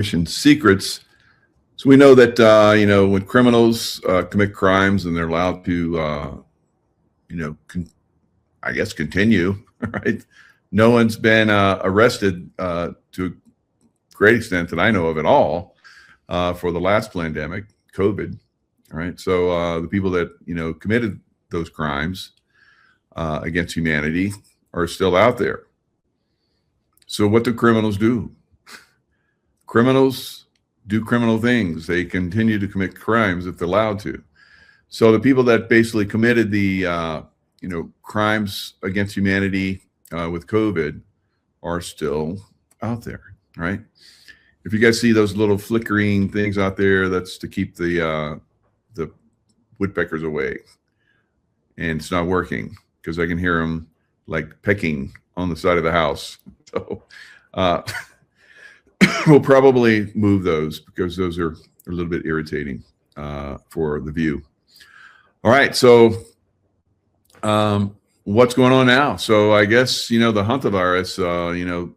secrets. So we know that when criminals commit crimes and they're allowed to I guess continue, right? No one's been arrested to a great extent that I know of at all for the last pandemic, COVID. All right, so the people that committed those crimes against humanity are still out there. So what do criminals do? Criminals do criminal things. They continue to commit crimes if they're allowed to. So the people that basically committed the crimes against humanity with COVID are still out there, right? If you guys see those little flickering things out there, that's to keep the woodpeckers away, and it's not working because I can hear them like pecking on the side of the house. So we'll probably move those because those are a little bit irritating for the view. All right, so what's going on now? So I guess the hantavirus,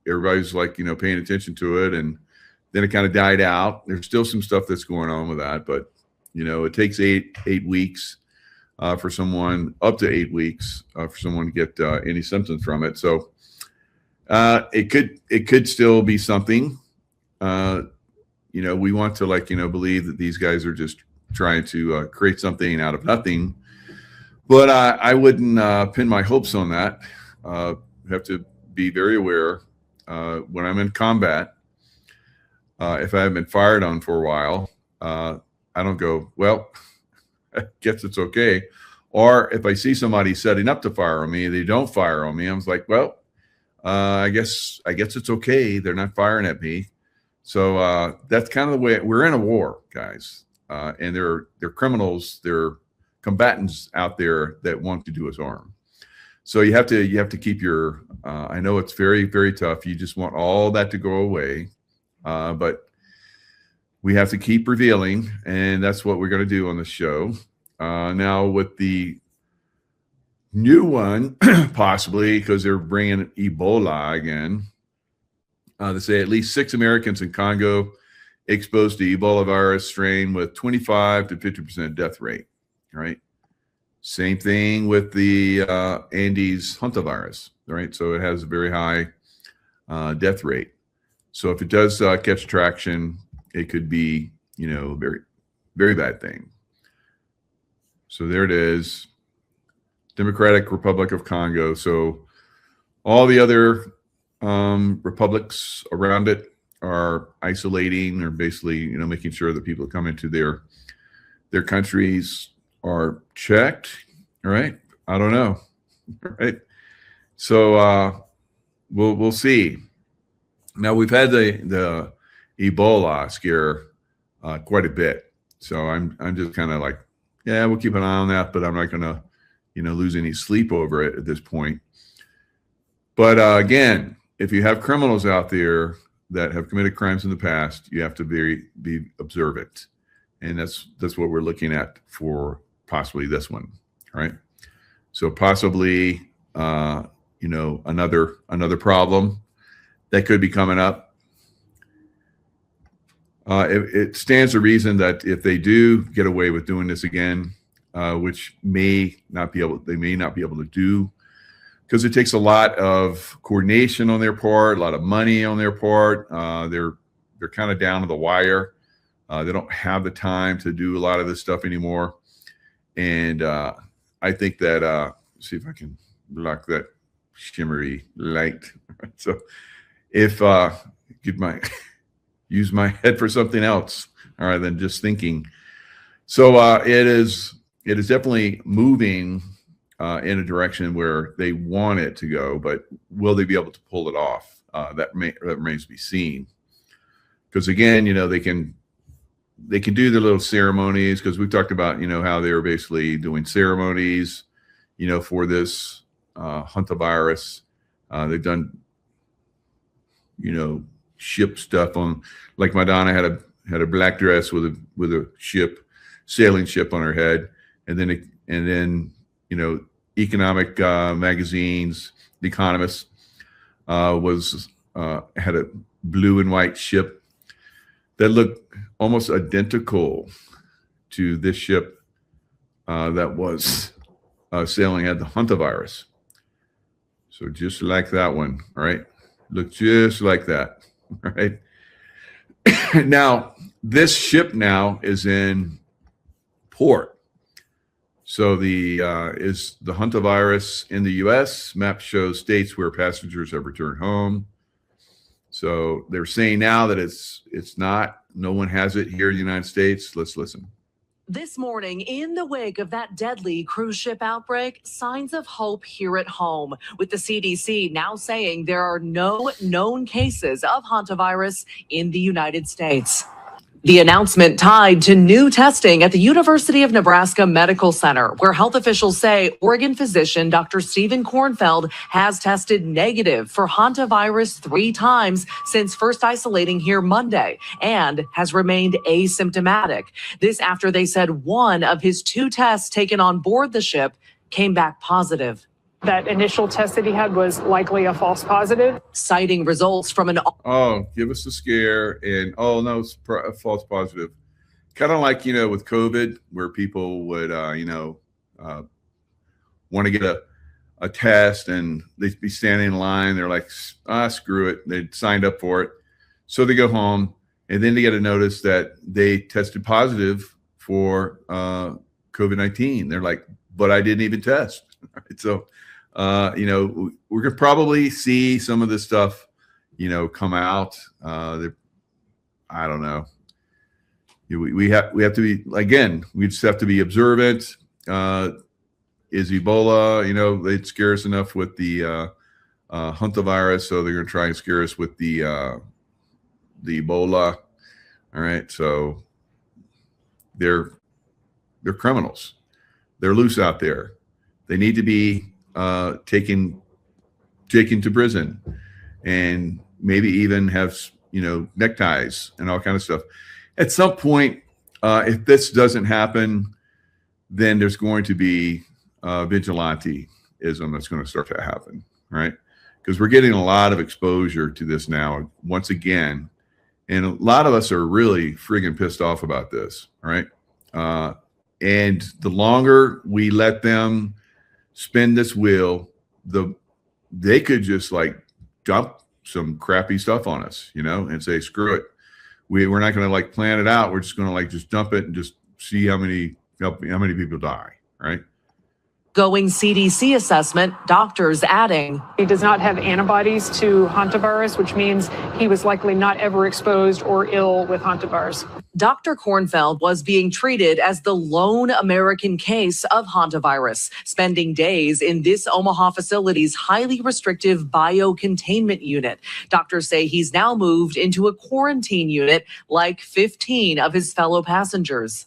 everybody's like paying attention to it, and then it kind of died out. There's still some stuff that's going on with that, but it takes eight weeks for someone, up to 8 weeks for someone to get any symptoms from it. So it could still be something. We want to believe that these guys are just trying to create something out of nothing, but I wouldn't pin my hopes on that. You have to be very aware when I'm in combat. If I haven't been fired on for a while, I don't go, well, I guess it's okay. Or if I see somebody setting up to fire on me, they don't fire on me, I was like, well, I guess it's okay. They're not firing at me. So that's kind of the way we're in a war, guys. And there are criminals, there are combatants out there that want to do us harm. So you have to keep your. I know it's very, very tough. You just want all that to go away, but we have to keep revealing, and that's what we're going to do on the show. Now with the new one, possibly because they're bringing Ebola again. They say at least 6 Americans in Congo exposed to Ebola virus strain with 25 to 50% death rate. Right. Same thing with the Andes hantavirus. Right. So it has a very high death rate. So if it does catch traction, it could be, a very, very bad thing. So there it is. Democratic Republic of Congo. So all the other republics around it are isolating, or basically, making sure that people that come into their countries are checked. All right. I don't know. All right. So we'll see. Now we've had the Ebola scare quite a bit. So I'm just kind of like, yeah, we'll keep an eye on that, but I'm not going to, lose any sleep over it at this point. But again, if you have criminals out there that have committed crimes in the past, you have to be observant, and that's what we're looking at for possibly this one, right? So possibly, another problem that could be coming up. It stands to reason that if they do get away with doing this again, which they may not be able to do, because it takes a lot of coordination on their part, a lot of money on their part. They're kind of down to the wire. They don't have the time to do a lot of this stuff anymore. And I think that, see if I can block that shimmery light. So if use my head for something else, all right, than just thinking. So it is definitely moving in a direction where they want it to go, but will they be able to pull it off? That remains to be seen. Because again, they can do their little ceremonies, because we've talked about how they were basically doing ceremonies for this hantavirus. They've done ship stuff on, like Madonna had a black dress with a sailing ship on her head, and then economic magazines, The Economist had a blue and white ship that looked almost identical to this ship that was sailing at the hantavirus. So just like that one, all right? Look just like that, all right? Now, this ship now is in port. So is the hantavirus in the U.S.? Map shows states where passengers have returned home. So they're saying now that it's not. No one has it here in the United States. Let's listen. This morning, in the wake of that deadly cruise ship outbreak, signs of hope here at home, with the CDC now saying there are no known cases of hantavirus in the United States. The announcement tied to new testing at the University of Nebraska Medical Center, where health officials say Oregon physician Dr. Stephen Kornfeld has tested negative for hantavirus 3 times since first isolating here Monday and has remained asymptomatic. This after they said one of his 2 tests taken on board the ship came back positive. That initial test that he had was likely a false positive. Citing results from an... Oh, give us a scare. And, oh, no, it's a false positive. Kind of like, with COVID, where people would, want to get a test and they'd be standing in line. They're like, screw it. They'd signed up for it. So they go home and then they get a notice that they tested positive for COVID-19. They're like, but I didn't even test. Right? So, we're gonna probably see some of this stuff, come out. I don't know. We have to be, again. We just have to be observant. Is Ebola? They'd scare us enough with the hantavirus, so they're gonna try and scare us with the Ebola. All right, so they're criminals. They're loose out there. They need to be taken to prison, and maybe even have neckties and all kind of stuff. At some point, if this doesn't happen, then there's going to be vigilanteism that's going to start to happen, right? Because we're getting a lot of exposure to this now once again, and a lot of us are really friggin' pissed off about this, right? And the longer we let them spin this wheel, they could just like dump some crappy stuff on us, and say, screw it. We're not going to like plan it out. We're just going to just dump it and just see how many people die, right? Going CDC assessment, doctors adding, he does not have antibodies to hantavirus, which means he was likely not ever exposed or ill with hantavirus. Dr. Kornfeld was being treated as the lone American case of hantavirus, spending days in this Omaha facility's highly restrictive biocontainment unit. Doctors say he's now moved into a quarantine unit like 15 of his fellow passengers.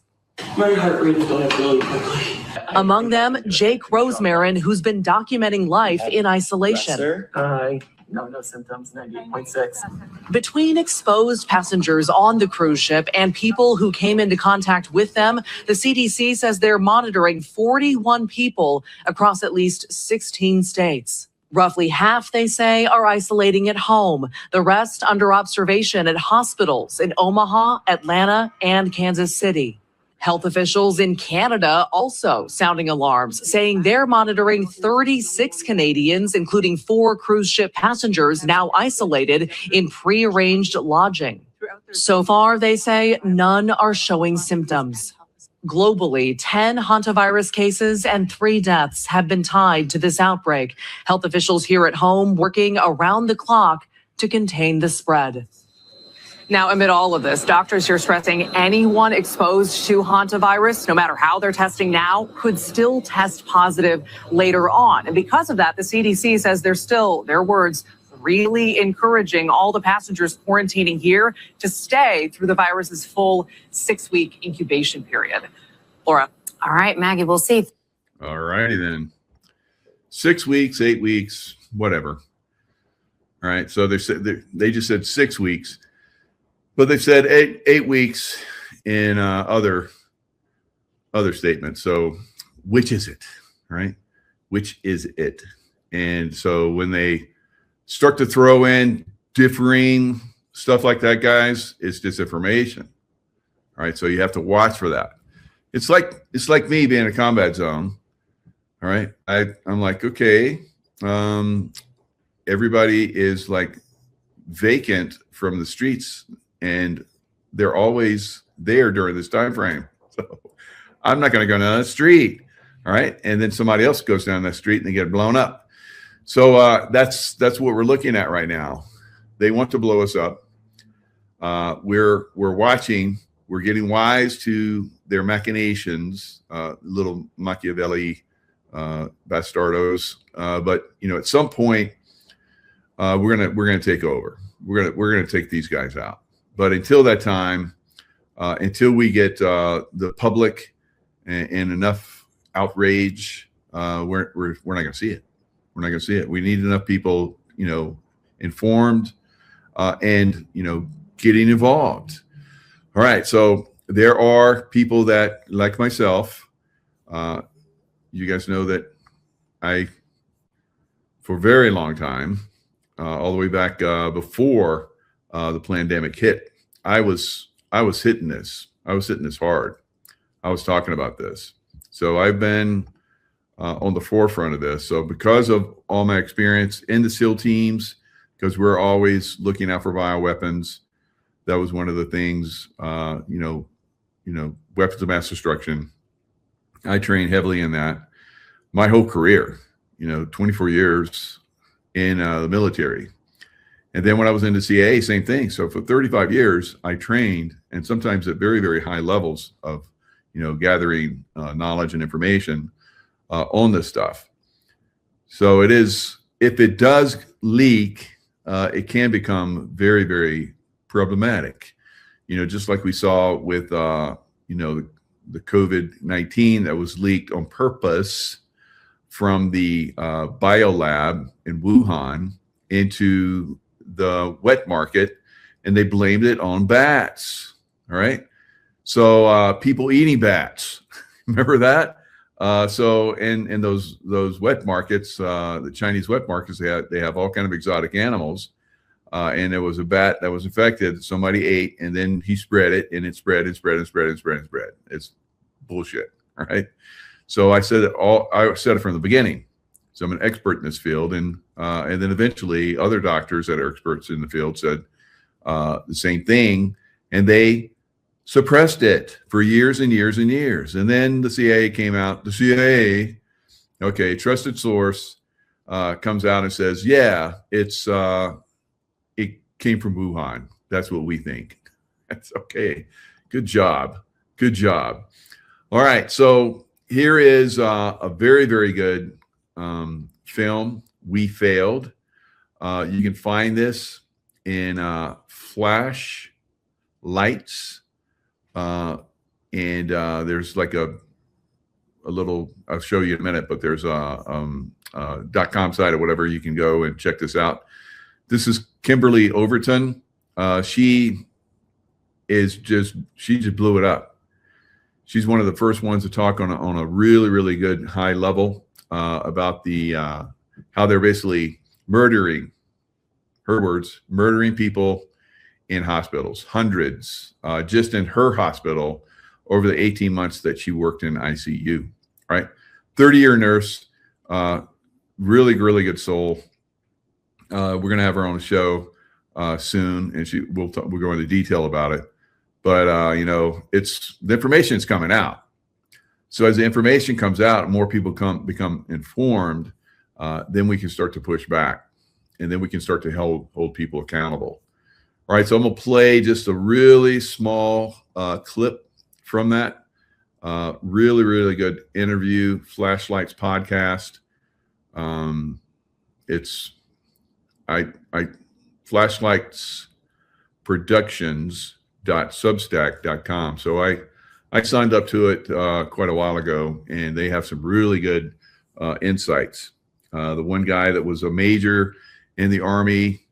My heart rate is going up really quickly. Among them, Jake Rosemarin, who's been documenting life in isolation. No symptoms, 98.6. Between exposed passengers on the cruise ship and people who came into contact with them, the CDC says they're monitoring 41 people across at least 16 states. Roughly half, they say, are isolating at home. The rest under observation at hospitals in Omaha, Atlanta, and Kansas City. Health officials in Canada also sounding alarms, saying they're monitoring 36 Canadians, including 4 cruise ship passengers now isolated in prearranged lodging. So far, they say, none are showing symptoms. Globally, 10 hantavirus cases and 3 deaths have been tied to this outbreak. Health officials here at home working around the clock to contain the spread. Now, amid all of this, doctors here stressing anyone exposed to hantavirus, no matter how they're testing now, could still test positive later on. And because of that, the CDC says they're still, their words, really encouraging all the passengers quarantining here to stay through the virus's full 6-week incubation period. Laura. All right, Maggie, we'll see. All righty then. 6 weeks, 8 weeks, whatever. All right. So they just said 6 weeks. But they've said eight weeks in other statements. So which is it, right? Which is it? And so when they start to throw in differing stuff like that, guys, is disinformation. All right, so you have to watch for that. It's like me being in a combat zone. All right, I'm like, okay, everybody is like vacant from the streets, and they're always there during this time frame. So I'm not going to go down the street. All right, and then somebody else goes down that street and they get blown up. So that's what we're looking at right now. They want to blow us up. We're watching. We're getting wise to their machinations, little Machiavelli bastardos. But at some point, we're gonna take over. We're gonna take these guys out. But until that time, until we get the public and enough outrage, we're not gonna see it. We're not gonna see it. We need enough people, informed, and getting involved. All right, so there are people that, like myself, you guys know that for a very long time, all the way back before the pandemic hit, I was hitting this. I was hitting this hard. I was talking about this. So I've been on the forefront of this. So because of all my experience in the SEAL teams, because we're always looking out for bioweapons, that was one of the things, weapons of mass destruction. I trained heavily in that my whole career, 24 years in the military. And then when I was in the CIA, same thing. So for 35 years, I trained, and sometimes at very, very high levels of, gathering knowledge and information on this stuff. So it is, if it does leak, it can become very, very problematic, just like we saw with, the COVID-19 that was leaked on purpose from the biolab in Wuhan into the wet market, and they blamed it on bats. All right. So people eating bats, remember that? So in those wet markets, the Chinese wet markets, they have all kind of exotic animals. And there was a bat that was infected. Somebody ate, and then he spread it, and it spread and spread and spread and spread and spread. It's bullshit. All right. So I said it from the beginning. So I'm an expert in this field, and then eventually other doctors that are experts in the field said the same thing, and they suppressed it for years and years and years. And then the CIA came out. The CIA, okay, trusted source, comes out and says, yeah, it came from Wuhan. That's what we think. That's okay. Good job. Good job. All right. So here is a very, very good film, We Failed. You can find this in Flash Lights. And there's like a little, I'll show you in a minute, but there's a .com site or whatever. You can go and check this out. This is Kimberly Overton. She just blew it up. She's one of the first ones to talk on a really, really good high level about the how they're basically murdering, her words, murdering people in hospitals, hundreds, just in her hospital over the 18 months that she worked in ICU, right? 30-year nurse, really, really good soul. We're going to have her on the show soon, and we'll go into detail about it. But the information is coming out. So as the information comes out, more people become informed. Then we can start to push back, and then we can start to hold people accountable. All right, so I'm gonna play just a really small clip from that. Really, really good interview, Flashlights podcast. It's flashlightsproductions.substack.com. So I signed up to it quite a while ago, and they have some really good insights. The one guy that was a major in the Army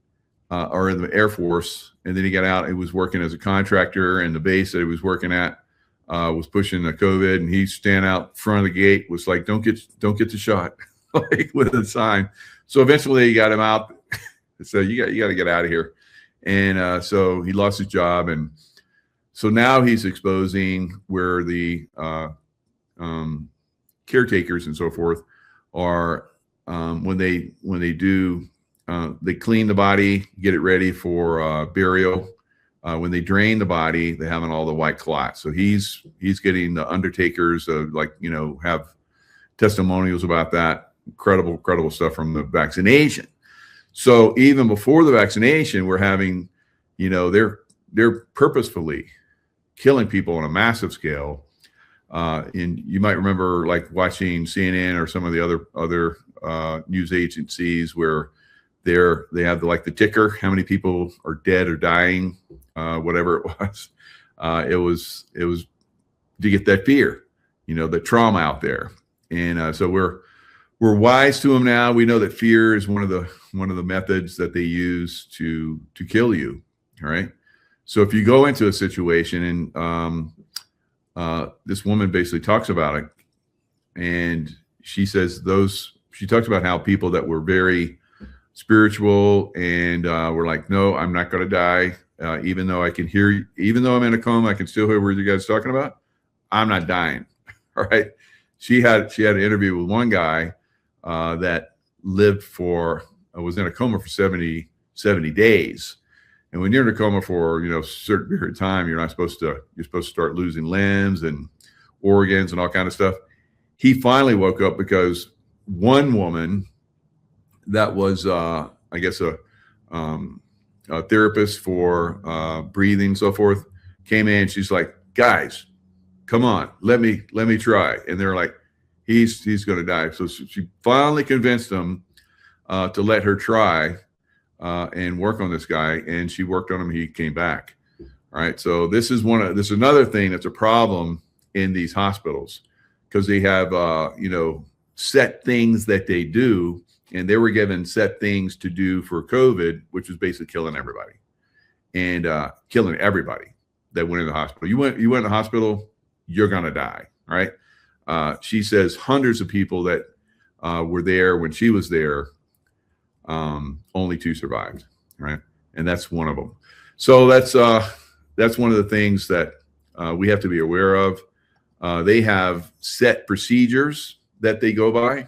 or in the Air Force, and then he got out, he was working as a contractor, and the base that he was working at was pushing the COVID, and he stand out front of the gate, was like, don't get the shot, like with a sign. So eventually he got him out. So you got to get out of here. And so he lost his job, and so now he's exposing where the caretakers and so forth are when they do they clean the body, get it ready for burial. When they drain the body, they have all the white clots. So he's getting the undertakers have testimonials about that. Incredible stuff from the vaccination. So even before the vaccination, we're having, they're purposefully killing people on a massive scale. And you might remember like watching CNN or some of the other news agencies where they have the ticker, how many people are dead or dying, whatever it was. It was to get that fear, the trauma out there. And so we're wise to them now. We know that fear is one of the methods that they use to kill you. All right. So if you go into a situation and this woman basically talks about it, and she says she talks about how people that were very spiritual and were like, no, I'm not going to die. Even though I can hear you, even though I'm in a coma, I can still hear what you guys are talking about. I'm not dying. All right. She had an interview with one guy that was in a coma for 70 days. And when you're in a coma for, a certain period of time, you're supposed to start losing limbs and organs and all kind of stuff. He finally woke up because one woman that was, I guess, a therapist for breathing and so forth, came in. She's like, guys, come on, let me try. And they're like, he's going to die. So she finally convinced them to let her try and work on this guy. And she worked on him. He came back. All right. So this is another thing that's a problem in these hospitals, because they have, set things that they do. And they were given set things to do for COVID, which was basically killing everybody and killing everybody that went in the hospital. You went in the hospital, you're going to die. Right. She says hundreds of people that were there when she was there, only 2 survived. Right. And that's one of them. So that's one of the things that we have to be aware of. They have set procedures that they go by,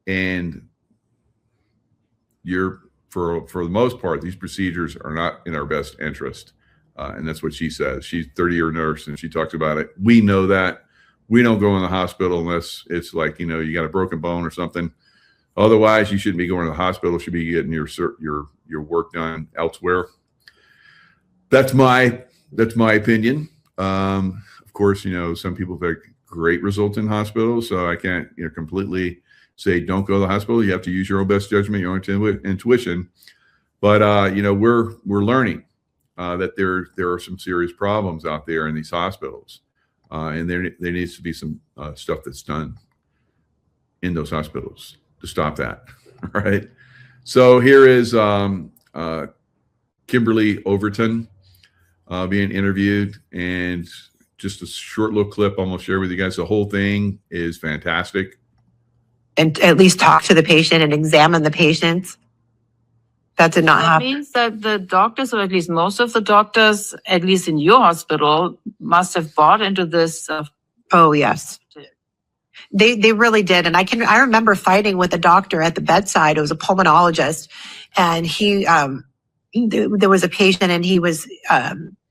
and for the most part, these procedures are not in our best interest. And that's what she says. She's a 30-year nurse, and she talks about it. We know that. We don't go in the hospital unless it's like, you got a broken bone or something. Otherwise, you shouldn't be going to the hospital. You should be getting your work done elsewhere. That's my opinion. Of course, some people have had great results in hospitals, so I can't completely say don't go to the hospital. You have to use your own best judgment, your own intuition. But we're learning that there are some serious problems out there in these hospitals, and there needs to be some stuff that's done in those hospitals to stop that. All right. So here is Kimberly Overton being interviewed, and just a short little clip. I'm gonna share with you guys. The whole thing is fantastic. And at least talk to the patient and examine the patients. That did not That happen. means that the doctors, or at least most of the doctors, at least in your hospital, must have bought into this. Oh, yes. They really did. And I remember fighting with a doctor at the bedside. It was a pulmonologist. And there was a patient, and he was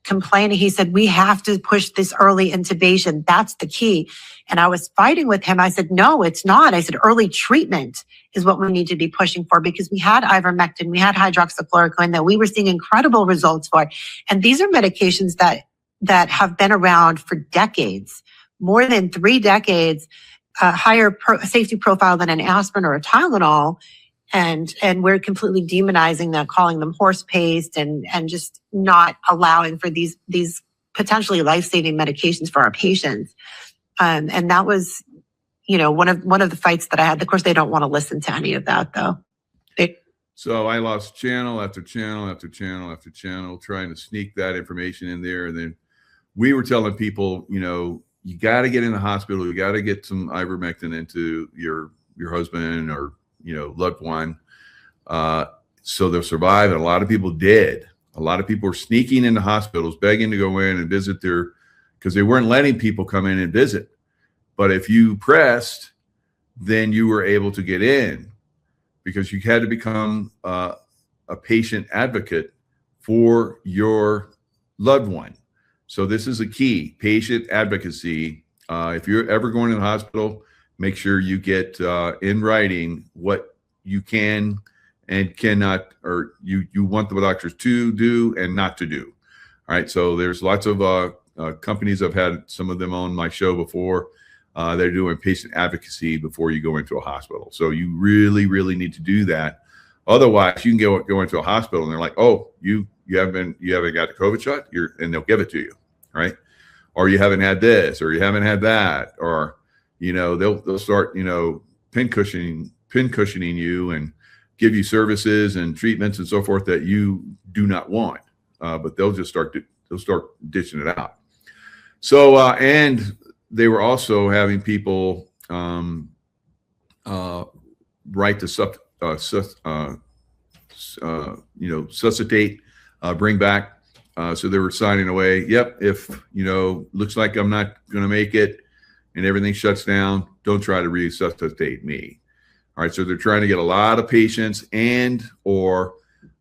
complaining. He said, we have to push this early intubation. That's the key. And I was fighting with him. I said, no, it's not. I said, early treatment is what we need to be pushing for, because we had ivermectin, we had hydroxychloroquine that we were seeing incredible results for. And these are medications that have been around for decades, more than 3 decades, higher safety profile than an aspirin or a Tylenol. And we're completely demonizing that, calling them horse paste, and just not allowing for these potentially life-saving medications for our patients. And that was, one of the fights that I had. Of course, they don't want to listen to any of that, though. So I lost channel after channel after channel after channel trying to sneak that information in there. And then we were telling people, you got to get in the hospital. You got to get some ivermectin into your husband or, loved one, so they'll survive. And a lot of people did. A lot of people were sneaking into hospitals, begging to go in and visit because they weren't letting people come in and visit. But if you pressed, then you were able to get in because you had to become a patient advocate for your loved one. So this is a key, patient advocacy. If you're ever going to the hospital, make sure you get in writing what you can and cannot, or you want the doctors to do and not to do. All right, so there's lots of companies. I've had some of them on my show before. They're doing patient advocacy before you go into a hospital. So you really, really need to do that. Otherwise, you can go into a hospital and they're like, oh, you haven't got the COVID shot, and they'll give it to you, right? Or you haven't had this, or you haven't had that, or they'll start pin cushioning you and give you services and treatments and so forth that you do not want, but they'll start dishing it out. So and they were also having people write to suscitate, bring back. So they were signing away. Yep, if looks like I'm not going to make it, and everything shuts down, don't try to resuscitate me. All right, so they're trying to get a lot of patients and or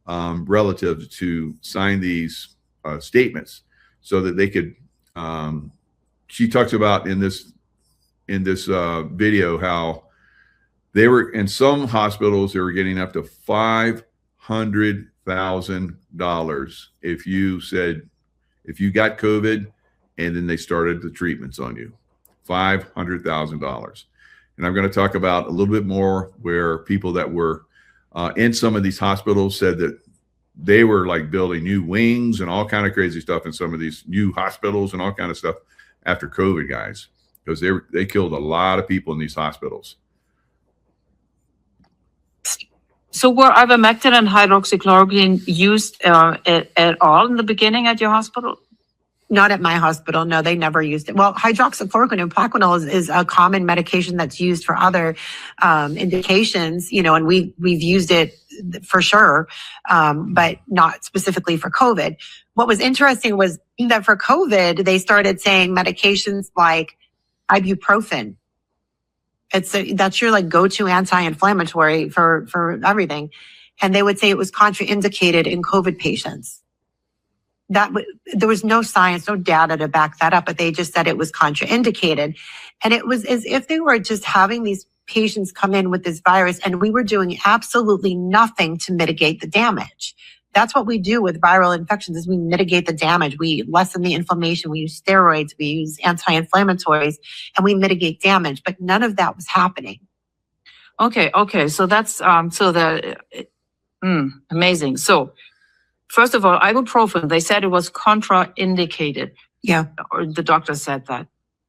relatives to sign these statements so that they could. She talks about in this video how they were in some hospitals, they were getting up to $500,000 if you got COVID and then they started the treatments on you. $500,000. And I'm going to talk about a little bit more where people that were in some of these hospitals said that they were like building new wings and all kind of crazy stuff in some of these new hospitals and all kind of stuff after COVID, guys, because they killed a lot of people in these hospitals. So were ivermectin and hydroxychloroquine used at all in the beginning at your hospital? Not at my hospital. No, they never used it. Well, hydroxychloroquine and Plaquenil is a common medication that's used for other indications, and we've used it for sure, but not specifically for COVID. What was interesting was that for COVID, they started saying medications like ibuprofen. That's your like go-to anti-inflammatory for everything. And they would say it was contraindicated in COVID patients. There was no science, no data to back that up, but they just said it was contraindicated. And it was as if they were just having these patients come in with this virus and we were doing absolutely nothing to mitigate the damage. That's what we do with viral infections is we mitigate the damage. We lessen the inflammation. We use steroids. We use anti-inflammatories and we mitigate damage, but none of that was happening. Okay. So that's, amazing. So first of all, ibuprofen, they said it was contraindicated. Yeah. Or the doctor said that.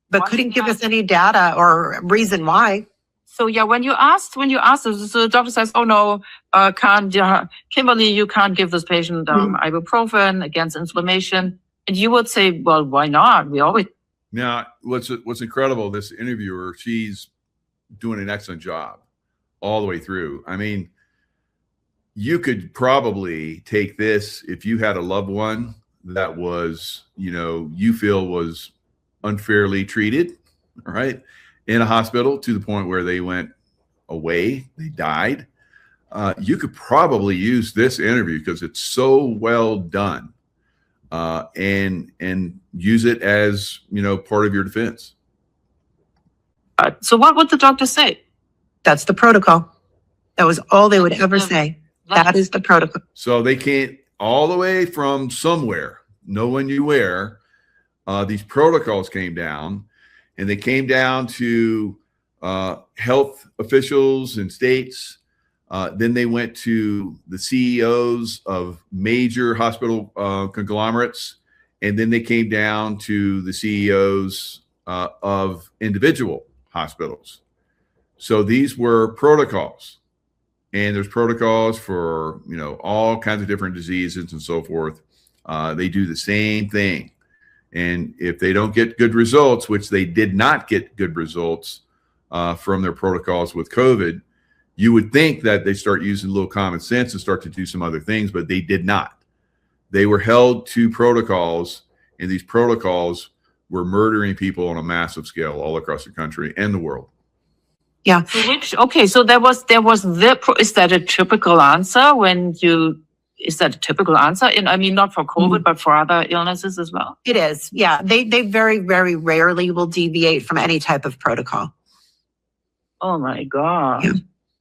But couldn't give us any data or reason why. So yeah, when you asked, so the doctor says, "Oh no, Kimberly, you can't give this patient ibuprofen against inflammation," and you would say, "Well, why not? We always." Now, what's incredible? This interviewer, she's doing an excellent job all the way through. I mean, you could probably take this if you had a loved one that was, you feel was unfairly treated, right? In a hospital to the point where they went away, they died. You could probably use this interview because it's so well done, and use it as part of your defense. So what would the doctor say? That's the protocol. That was all they would ever say. That is the protocol. So they can't all the way from somewhere, no one knew where. These protocols came down. And they came down to health officials in states. Then they went to the CEOs of major hospital conglomerates. And then they came down to the CEOs of individual hospitals. So these were protocols. And there's protocols for, all kinds of different diseases and so forth. They do the same thing. And if they don't get good results, which they did not get good results from their protocols with COVID, you would think that they start using a little common sense and start to do some other things, but they did not. They were held to protocols, and these protocols were murdering people on a massive scale all across the country and the world. Yeah. So is that a typical answer is that a typical answer? I mean, not for COVID, but for other illnesses as well? It is. Yeah. They very, very rarely will deviate from any type of protocol. Oh my God. Yeah.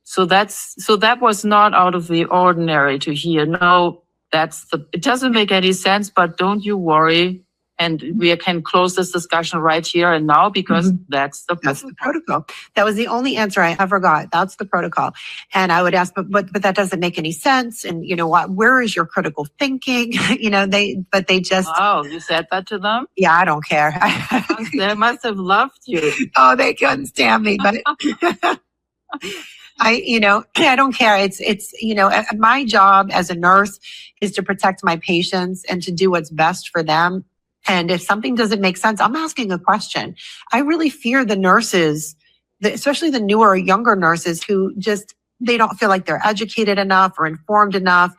So that was not out of the ordinary to hear. No, it doesn't make any sense, but don't you worry. And we can close this discussion right here and now because that's the protocol. That was the only answer I ever got. That's the protocol. And I would ask, but that doesn't make any sense. And you know what? Where is your critical thinking? They just. Oh, you said that to them? Yeah, I don't care. They must have loved you. Oh, they couldn't stand me, but I don't care. It's my job as a nurse is to protect my patients and to do what's best for them. And if something doesn't make sense, I'm asking a question. I really fear the nurses, especially the newer or younger nurses who they don't feel like they're educated enough or informed enough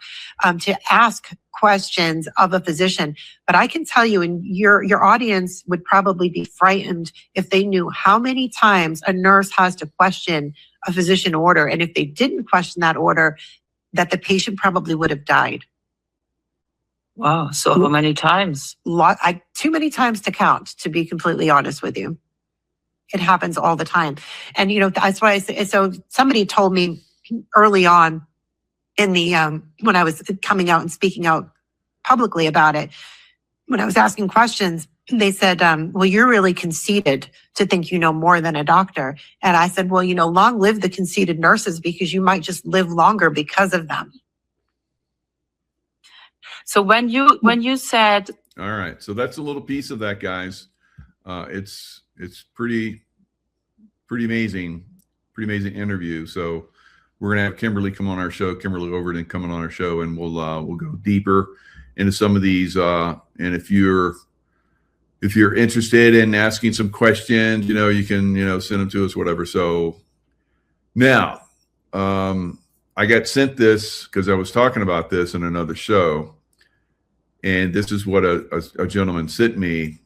to ask questions of a physician. But I can tell you, and your audience would probably be frightened if they knew how many times a nurse has to question a physician order. And if they didn't question that order, that the patient probably would have died. Wow. So how many times? Too many times to count, to be completely honest with you. It happens all the time. And, that's why I say, so somebody told me early on in the, when I was coming out and speaking out publicly about it, when I was asking questions, they said, well, you're really conceited to think you know more than a doctor. And I said, well, long live the conceited nurses because you might just live longer because of them. So when you said, all right, so that's a little piece of that, guys. It's pretty amazing interview. So we're gonna have Kimberly come on our show, Kimberly Overton coming on our show, and we'll go deeper into some of these. And if you're interested in asking some questions, you can send them to us, whatever. So now, I got sent this because I was talking about this in another show. And this is what a gentleman sent me.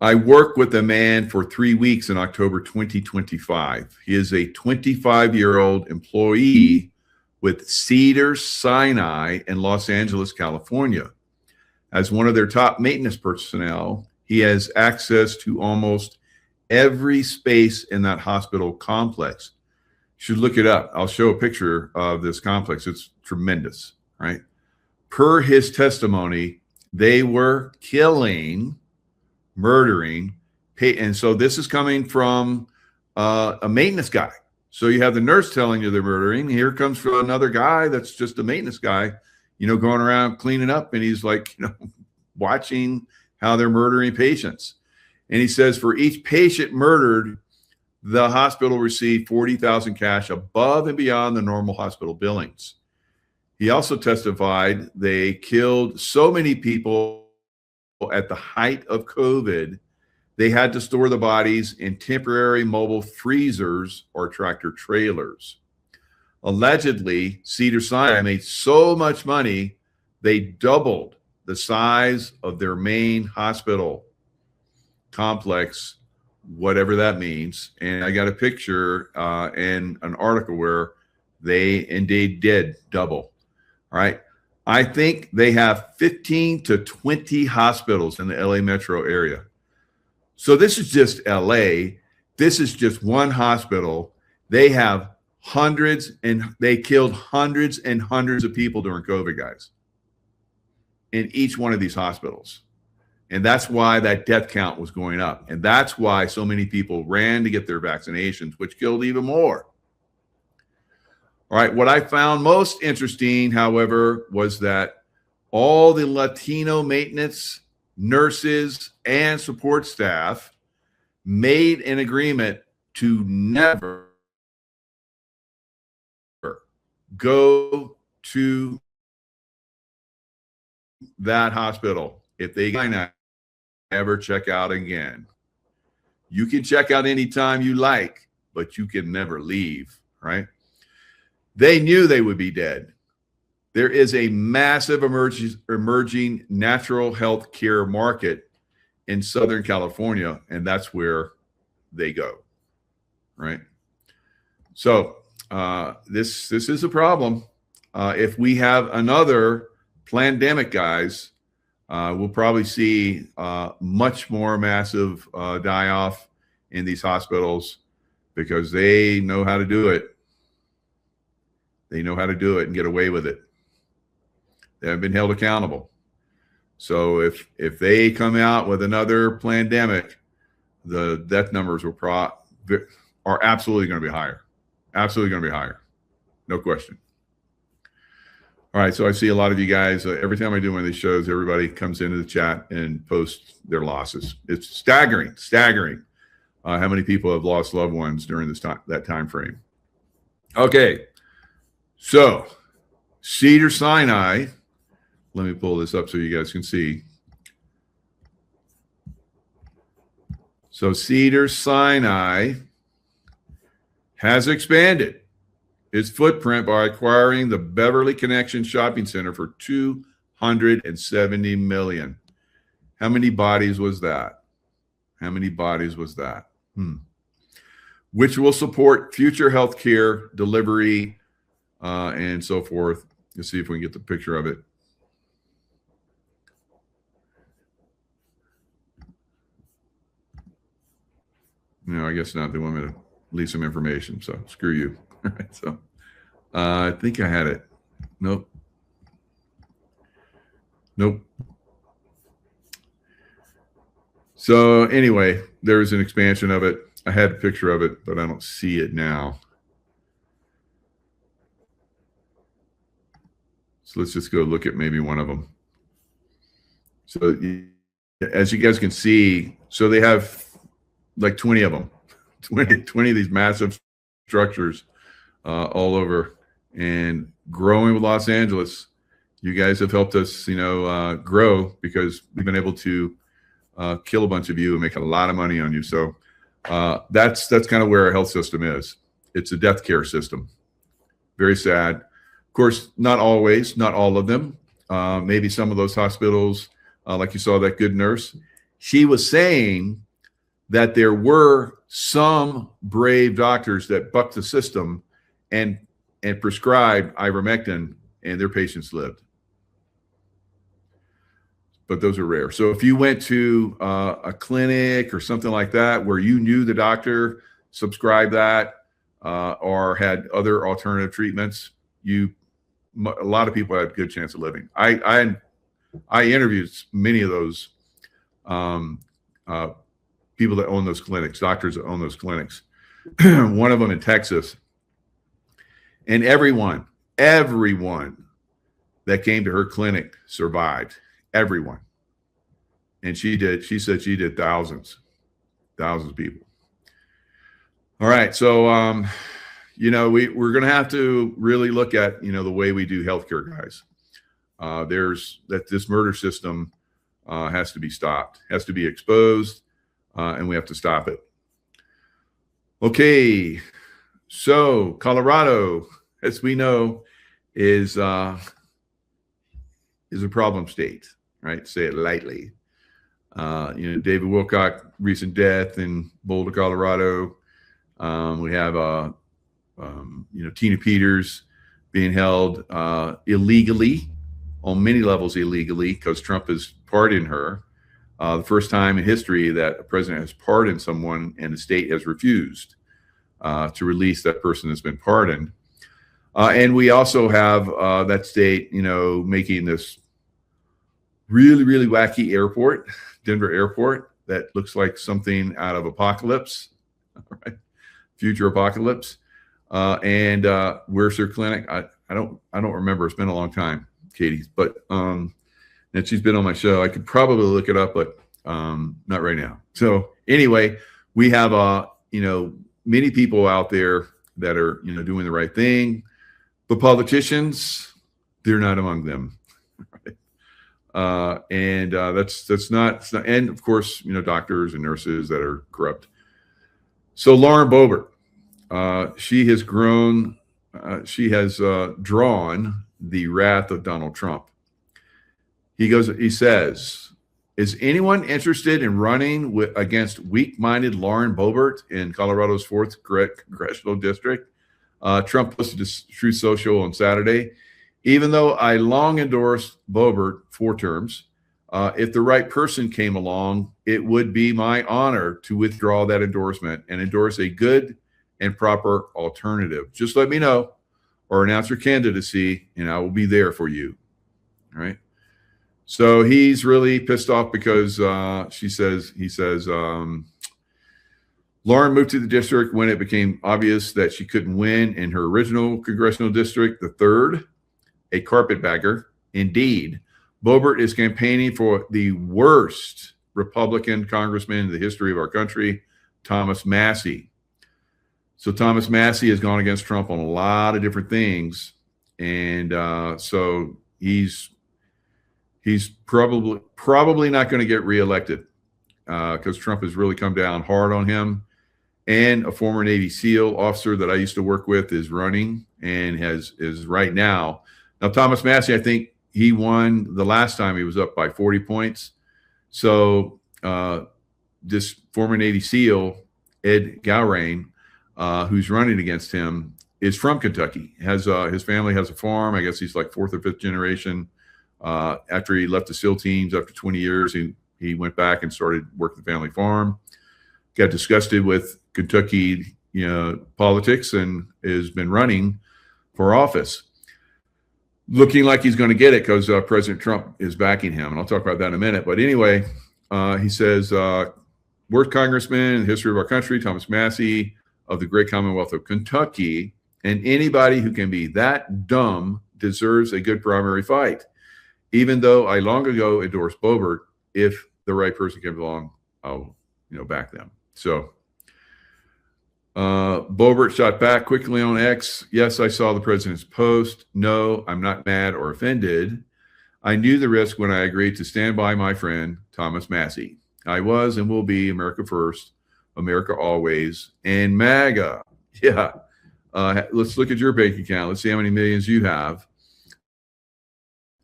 I worked with a man for 3 weeks in October 2025. He is a 25-year-old employee with Cedars-Sinai in Los Angeles, California. As one of their top maintenance personnel, he has access to almost every space in that hospital complex. You should look it up. I'll show a picture of this complex. It's tremendous, right? Per his testimony, they were killing, murdering, and so this is coming from a maintenance guy. So you have the nurse telling you they're murdering. Here comes from another guy that's just a maintenance guy, going around cleaning up, and he's like, watching how they're murdering patients. And he says for each patient murdered, the hospital received $40,000 cash above and beyond the normal hospital billings. He also testified they killed so many people at the height of COVID, they had to store the bodies in temporary mobile freezers or tractor trailers. Allegedly, Cedars-Sinai made so much money, they doubled the size of their main hospital complex, whatever that means. And I got a picture and an article where they indeed did double. All right. I think they have 15 to 20 hospitals in the LA metro area. So this is just LA. This is just one hospital. They have hundreds, and they killed hundreds and hundreds of people during COVID, guys, in each one of these hospitals. And that's why that death count was going up. And that's why so many people ran to get their vaccinations, which killed even more. All right, what I found most interesting, however, was that all the Latino maintenance, nurses, and support staff made an agreement to never go to that hospital if they ever check out again. You can check out anytime you like, but you can never leave, right? They knew they would be dead. there is a massive emerging natural health care market in Southern California, and that's where they go, right? So this is a problem. If we have another Plandemic, guys, we'll probably see much more massive die-off in these hospitals because they know how to do it. They know how to do it and get away with it. They haven't been held accountable. So if they come out with another Plandemic, the death numbers are absolutely going to be higher. Absolutely going to be higher. No question. All right, so I see a lot of you guys, every time I do one of these shows, everybody comes into the chat and posts their losses. It's staggering how many people have lost loved ones during that time frame. Okay, so Cedars-Sinai, let me pull this up so you guys can see. So Cedars-Sinai has expanded its footprint by acquiring the Beverly Connection Shopping Center for $270 million. How many bodies was that? How many bodies was that? Which will support future healthcare delivery and so forth. Let's see if we can get the picture of it. No, I guess not. They want me to leave some information, so screw you. All right, so I think I had it. Nope. So anyway, there's an expansion of it. I had a picture of it, but I don't see it now. So let's just go look at maybe one of them. So as you guys can see, so they have like 20 of them, 20 of these massive structures all over, and growing with Los Angeles. You guys have helped us, grow because we've been able to kill a bunch of you and make a lot of money on you. So that's kind of where our health system is. It's a death care system. Very sad. Of course, not always, not all of them. Maybe some of those hospitals, like you saw that good nurse, she was saying that there were some brave doctors that bucked the system and prescribed ivermectin, and their patients lived. But those are rare. So if you went to a clinic or something like that where you knew the doctor subscribed that or had other alternative treatments, a lot of people had a good chance of living. I interviewed many of those people that own those clinics, doctors that own those clinics. One of them in Texas. And everyone that came to her clinic survived. Everyone. And she said she did thousands of people. All right. So, we're going to have to really look at, the way we do healthcare, guys. This murder system has to be stopped, has to be exposed, and we have to stop it. Okay. So Colorado, as we know, is a problem state, right? Say it lightly. David Wilcock, recent death in Boulder, Colorado. We have Tina Peters being held illegally, on many levels illegally, because Trump has pardoned her. The first time in history that a president has pardoned someone and the state has refused to release that person that's been pardoned. And we also have that state, making this really, really wacky airport, Denver airport, that looks like something out of Apocalypse, right? Future Apocalypse. And where's her clinic? I don't remember. It's been a long time, Katie, but and she's been on my show. I could probably look it up, but not right now. So anyway, we have many people out there that are doing the right thing, but politicians, they're not among them. Right? That's not, and of course, doctors and nurses that are corrupt. So Lauren Boebert, she has drawn the wrath of Donald Trump. He says, is anyone interested in running against weak-minded Lauren Boebert in Colorado's 4th congressional district? Trump posted to Truth Social on Saturday. Even though I long endorsed Boebert 4 terms, if the right person came along, it would be my honor to withdraw that endorsement and endorse a good and proper alternative. Just let me know or announce your candidacy, and I will be there for you. All right. So he's really pissed off because he says, Lauren moved to the district when it became obvious that she couldn't win in her original congressional district, the 3rd, a carpetbagger. Indeed, Boebert is campaigning for the worst Republican congressman in the history of our country, Thomas Massie. So Thomas Massie has gone against Trump on a lot of different things. And so he's probably not going to get reelected because Trump has really come down hard on him. And a former Navy SEAL officer that I used to work with is running and is right now. Now, Thomas Massie, I think he won the last time. He was up by 40 points. So this former Navy SEAL, Ed Gowrain, who's running against him, is from Kentucky. His family has a farm. I guess he's like 4th or 5th generation. After he left the SEAL teams after 20 years, he went back and started working the family farm. Got disgusted with Kentucky, politics, and has been running for office. Looking like he's going to get it because President Trump is backing him, and I'll talk about that in a minute. But anyway, he says, worst congressman in the history of our country, Thomas Massie of the great Commonwealth of Kentucky, and anybody who can be that dumb deserves a good primary fight. Even though I long ago endorsed Boebert, if the right person came along, I'll back them. So Boebert shot back quickly on X. Yes, I saw the president's post. No, I'm not mad or offended. I knew the risk when I agreed to stand by my friend, Thomas Massie. I was and will be America first, America always, and MAGA. Yeah. Let's look at your bank account. Let's see how many millions you have.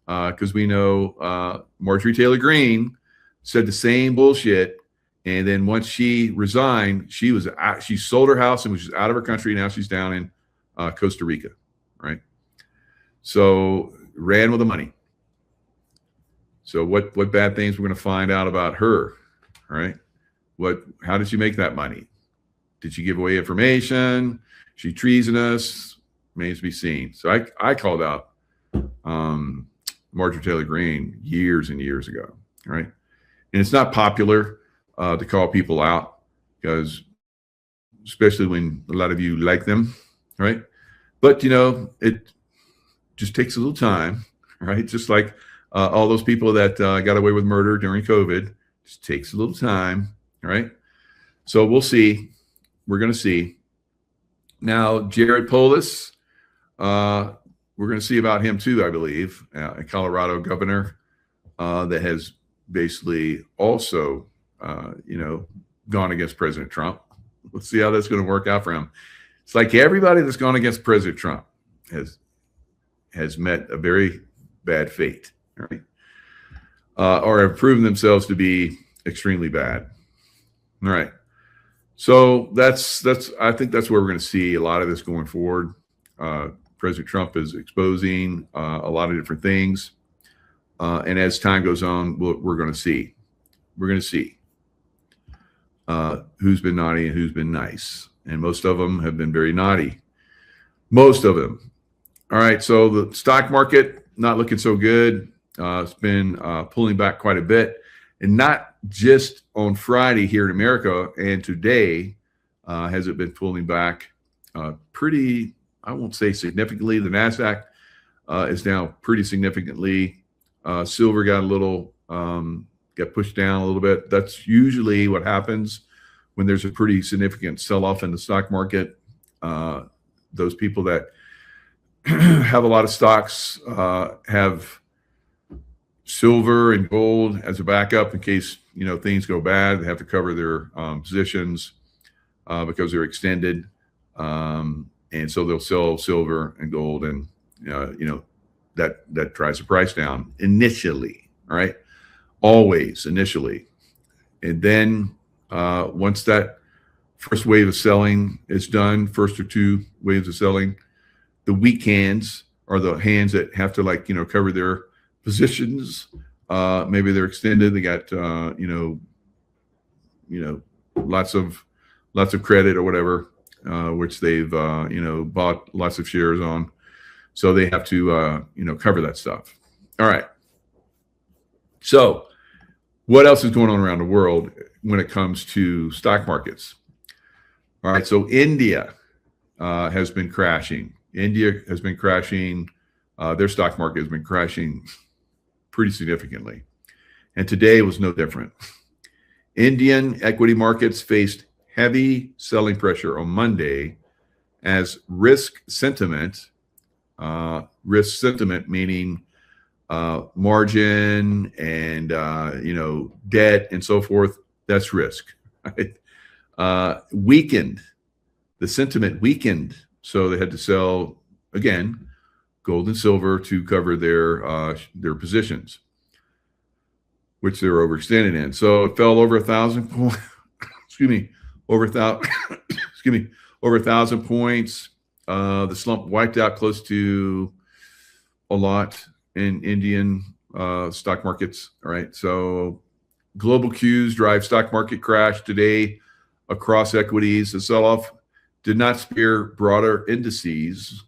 Because we know Marjorie Taylor Greene said the same bullshit. And then once she resigned, she sold her house and was out of her country. Now she's down in Costa Rica, right? So ran with the money. So what bad things we're going to find out about her, right? How did she make that money? Did she give away information? She treasonous? Remains to be seen. So I called out Marjorie Taylor Greene years and years ago, right? And it's not popular to call people out, because especially when a lot of you like them, right? But it just takes a little time, right? Just like all those people that got away with murder during COVID, just takes a little time, right? So we'll see. We're going to see. Now, Jared Polis, we're going to see about him too, I believe, a Colorado governor that has basically also gone against President Trump. Let's see how that's going to work out for him. It's like everybody that's gone against President Trump has met a very bad fate, right? Or have proven themselves to be extremely bad. All right. So I think that's where we're going to see a lot of this going forward. President Trump is exposing a lot of different things. And as time goes on, we're going to see. We're going to see who's been naughty and who's been nice. And most of them have been very naughty. Most of them. All right. So the stock market, not looking so good. It's been pulling back quite a bit. And not just on Friday here in America, and today has it been pulling back pretty, I won't say significantly. The NASDAQ is down pretty significantly. Silver got a little, got pushed down a little bit. That's usually what happens when there's a pretty significant sell-off in the stock market. Those people that have a lot of stocks have silver and gold as a backup in case things go bad. They have to cover their positions because they're extended, and so they'll sell silver and gold and that drives the price down initially. All right, always initially, and then once that first wave of selling is done, first or two waves of selling, the weak hands are the hands that have to, like, cover their positions. Maybe they're extended. They got lots of credit or whatever, which they've bought lots of shares on. So they have to cover that stuff. All right. So what else is going on around the world when it comes to stock markets? All right. So India has been crashing. India has been crashing. Their stock market has been crashing pretty significantly. And today was no different. Indian equity markets faced heavy selling pressure on Monday as risk sentiment meaning margin and debt and so forth, that's risk, right? Weakened. The sentiment weakened, so they had to sell again gold and silver to cover their positions, which they were overextended in. So it fell over 1,000 points. Over 1,000 points. The slump wiped out close to a lot in Indian stock markets. All right. So global cues drive stock market crash today across equities. The sell-off did not spare broader indices,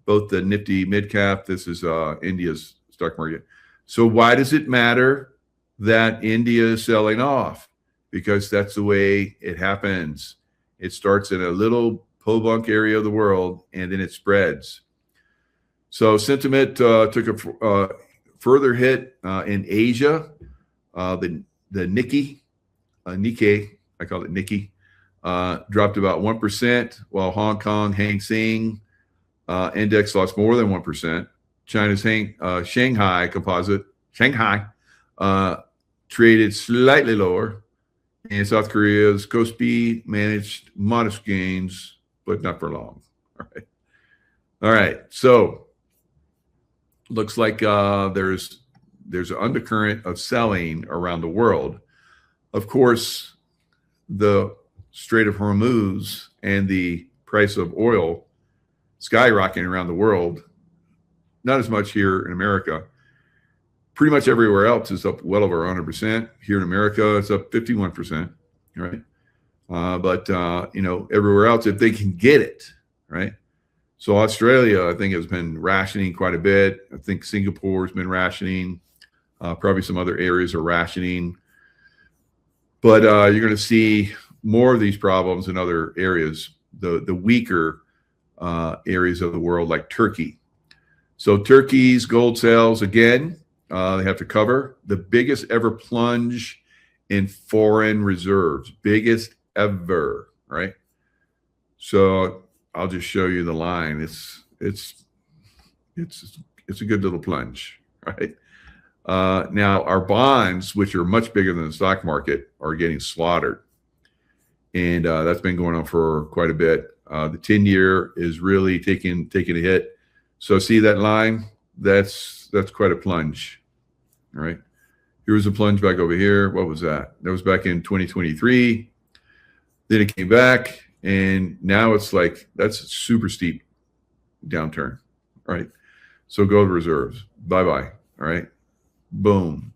both the Nifty mid-cap. This is India's stock market. So why does it matter that India is selling off? Because that's the way it happens. It starts in a little podunk area of the world, and then it spreads. So sentiment took a further hit in Asia. The Nikkei, I call it Nikkei, dropped about 1%, while Hong Kong Hang Seng index lost more than 1%. China's Shanghai Composite, traded slightly lower. And South Korea's Kospi managed modest gains, but not for long. All right. So looks like there's an undercurrent of selling around the world. Of course, the Strait of Hormuz and the price of oil skyrocketing around the world. Not as much here in America. Pretty much everywhere else is up well over 100%. Here in America, it's up 51%, right? But everywhere else, if they can get it, right? So Australia, I think, has been rationing quite a bit. I think Singapore has been rationing. Probably some other areas are rationing. But you're going to see more of these problems in other areas, the weaker areas of the world, like Turkey. So Turkey's gold sales, again, they have to cover the biggest ever plunge in foreign reserves, biggest ever, right? So I'll just show you the line. It's a good little plunge, right? Now our bonds, which are much bigger than the stock market, are getting slaughtered, and that's been going on for quite a bit. The 10-year is really taking a hit. So see that line? That's quite a plunge. All right. Here's a plunge back over here. What was that? That was back in 2023. Then it came back, and now it's like that's a super steep downturn. All right. So gold reserves. Bye-bye. All right. Boom.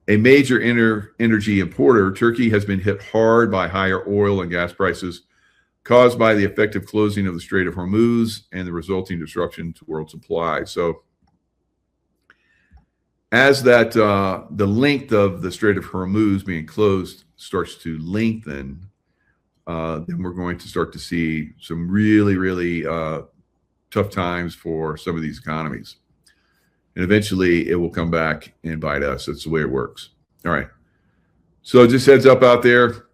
A major energy importer, Turkey has been hit hard by higher oil and gas prices caused by the effective closing of the Strait of Hormuz and the resulting disruption to world supply. So as that the length of the Strait of Hormuz being closed starts to lengthen, then we're going to start to see some really, really tough times for some of these economies. And eventually it will come back and bite us. That's the way it works. All right. So just heads up out there.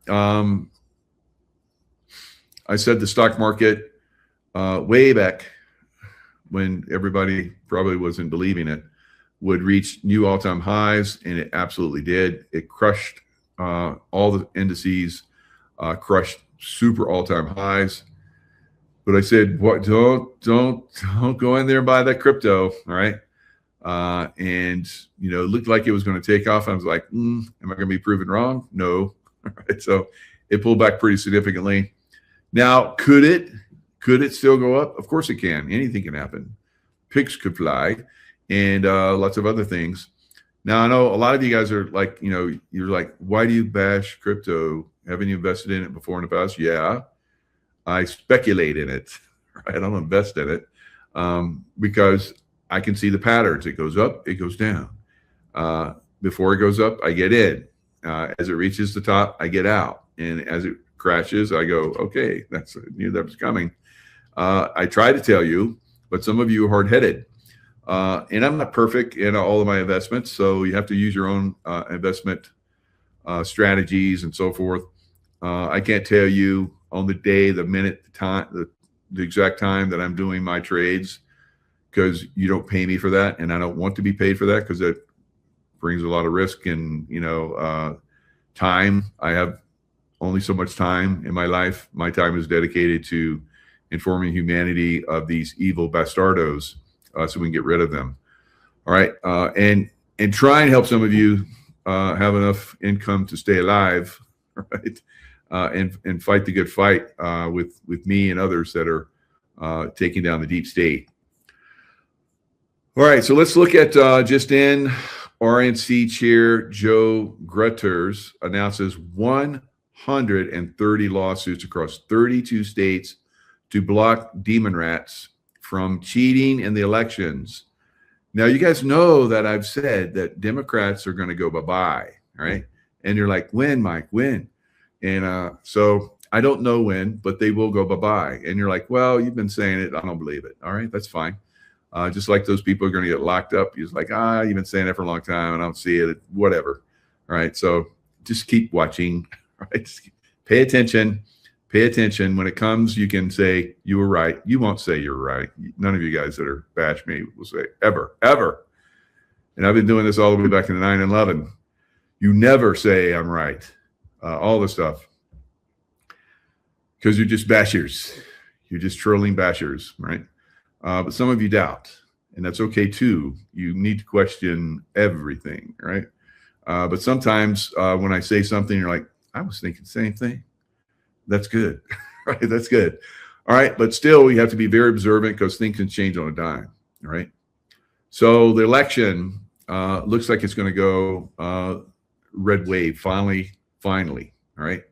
I said the stock market way back when everybody probably wasn't believing it would reach new all-time highs, and it absolutely did. It crushed all the indices, crushed super all-time highs. But I said, what? Don't go in there and buy that crypto. All right. And it looked like it was going to take off. I was like, am I going to be proven wrong? No. All right. So it pulled back pretty significantly. Now, could it still go up? Of course it can. Anything can happen. Pigs could fly, and lots of other things. Now, I know a lot of you guys are like, you're like, why do you bash crypto? Haven't you invested in it before in the past? Yeah, I speculate in it. Right? I don't invest in it because I can see the patterns. It goes up, it goes down. Before it goes up, I get in. As it reaches the top, I get out. And as it crashes, I go, okay, I knew that was coming. I try to tell you, but some of you are hard-headed. And I'm not perfect in all of my investments, so you have to use your own investment strategies and so forth. I can't tell you on the day, the minute, the time, the exact time that I'm doing my trades, because you don't pay me for that, and I don't want to be paid for that because that brings a lot of risk and time. I have only so much time in my life. My time is dedicated to informing humanity of these evil bastardos, so we can get rid of them. All right, and try and help some of you have enough income to stay alive, right? And fight the good fight with me and others that are taking down the deep state. All right, so let's look at just in RNC Chair Joe Grutters announces 130 lawsuits across 32 states to block demon rats from cheating in the elections. Now, you guys know that I've said that Democrats are going to go bye-bye, right? And you're like, when, Mike, when? And so I don't know when, but they will go bye-bye. And you're like, well, you've been saying it. I don't believe it. All right, that's fine. Just like those people are going to get locked up. You're just like, you've been saying it for a long time and I don't see it, whatever. All right, so just keep watching, right? Just pay attention. Pay attention. When it comes, you can say you were right. You won't say you're right. None of you guys that are bash me will say ever. And I've been doing this all the way back in the 9/11. You never say I'm right. All the stuff. Because you're just bashers. You're just trolling bashers, right? But some of you doubt. And that's okay too. You need to question everything, right? But sometimes when I say something, you're like, I was thinking the same thing. That's good, right? That's good. All right, but still, you have to be very observant because things can change on a dime, all right? So the election looks like it's going to go red wave, finally, all right?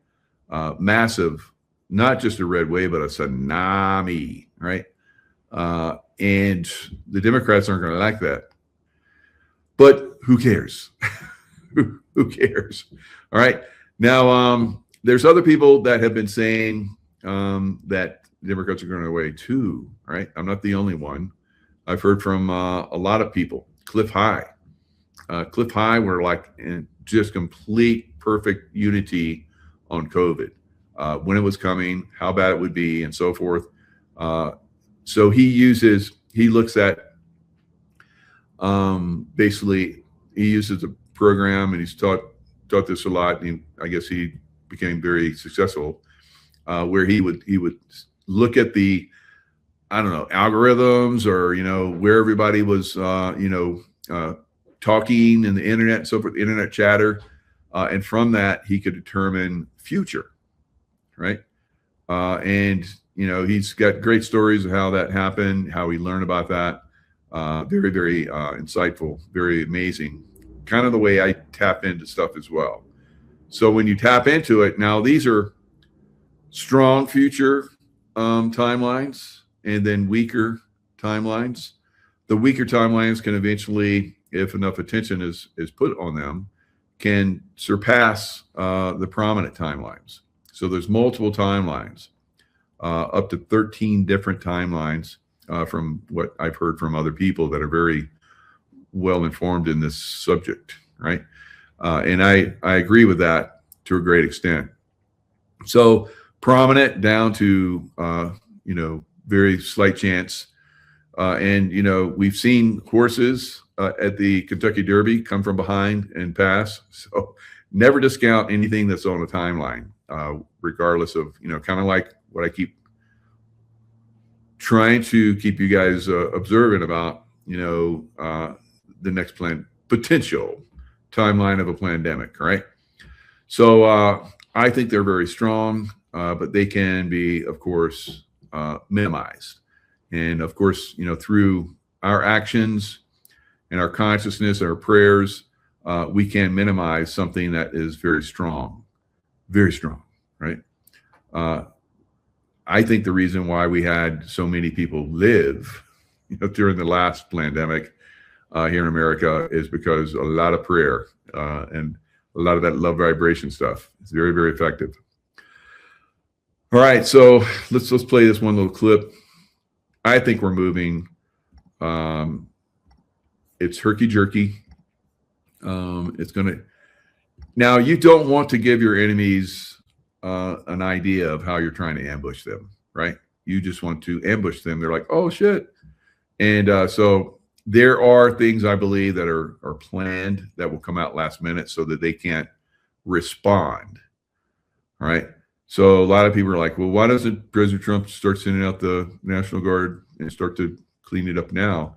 Massive, not just a red wave, but a tsunami, right? And the Democrats aren't going to like that. But who cares? Who cares? All right. Now, there's other people that have been saying that Democrats are going away too, right? I'm not the only one. I've heard from a lot of people. Cliff High were like in just complete perfect unity on COVID, when it was coming, how bad it would be, and so forth. So he looks at basically he uses a program, and he's taught this a lot. And I guess he became very successful, where he would look at the, I don't know, algorithms or, where everybody was, talking in the internet and so forth, internet chatter. And from that, he could determine future, right? And, he's got great stories of how that happened, how he learned about that. Very, very insightful, very amazing. Kind of the way I tap into stuff as well. So when you tap into it, now these are strong future timelines and then weaker timelines. The weaker timelines can eventually, if enough attention is put on them, can surpass the prominent timelines. So there's multiple timelines, up to 13 different timelines from what I've heard from other people that are very well informed in this subject, right? And I agree with that to a great extent. So prominent down to, very slight chance. And, we've seen horses at the Kentucky Derby come from behind and pass. So never discount anything that's on a timeline, regardless of, kind of like what I keep trying to keep you guys observant about, the next potential timeline of a pandemic, right? So I think they're very strong, but they can be, of course, minimized. And of course, through our actions and our consciousness, our prayers, we can minimize something that is very strong, right? I think the reason why we had so many people live, during the last pandemic here in America is because a lot of prayer and a lot of that love vibration stuff. It's very, very effective. All right, so let's play this one little clip. I think we're moving. It's herky jerky. It's gonna. Now you don't want to give your enemies an idea of how you're trying to ambush them, right? You just want to ambush them. They're like, oh shit, and so there are things I believe that are planned that will come out last minute so that they can't respond. All right. So a lot of people are like, well, why doesn't President Trump start sending out the National Guard and start to clean it up now?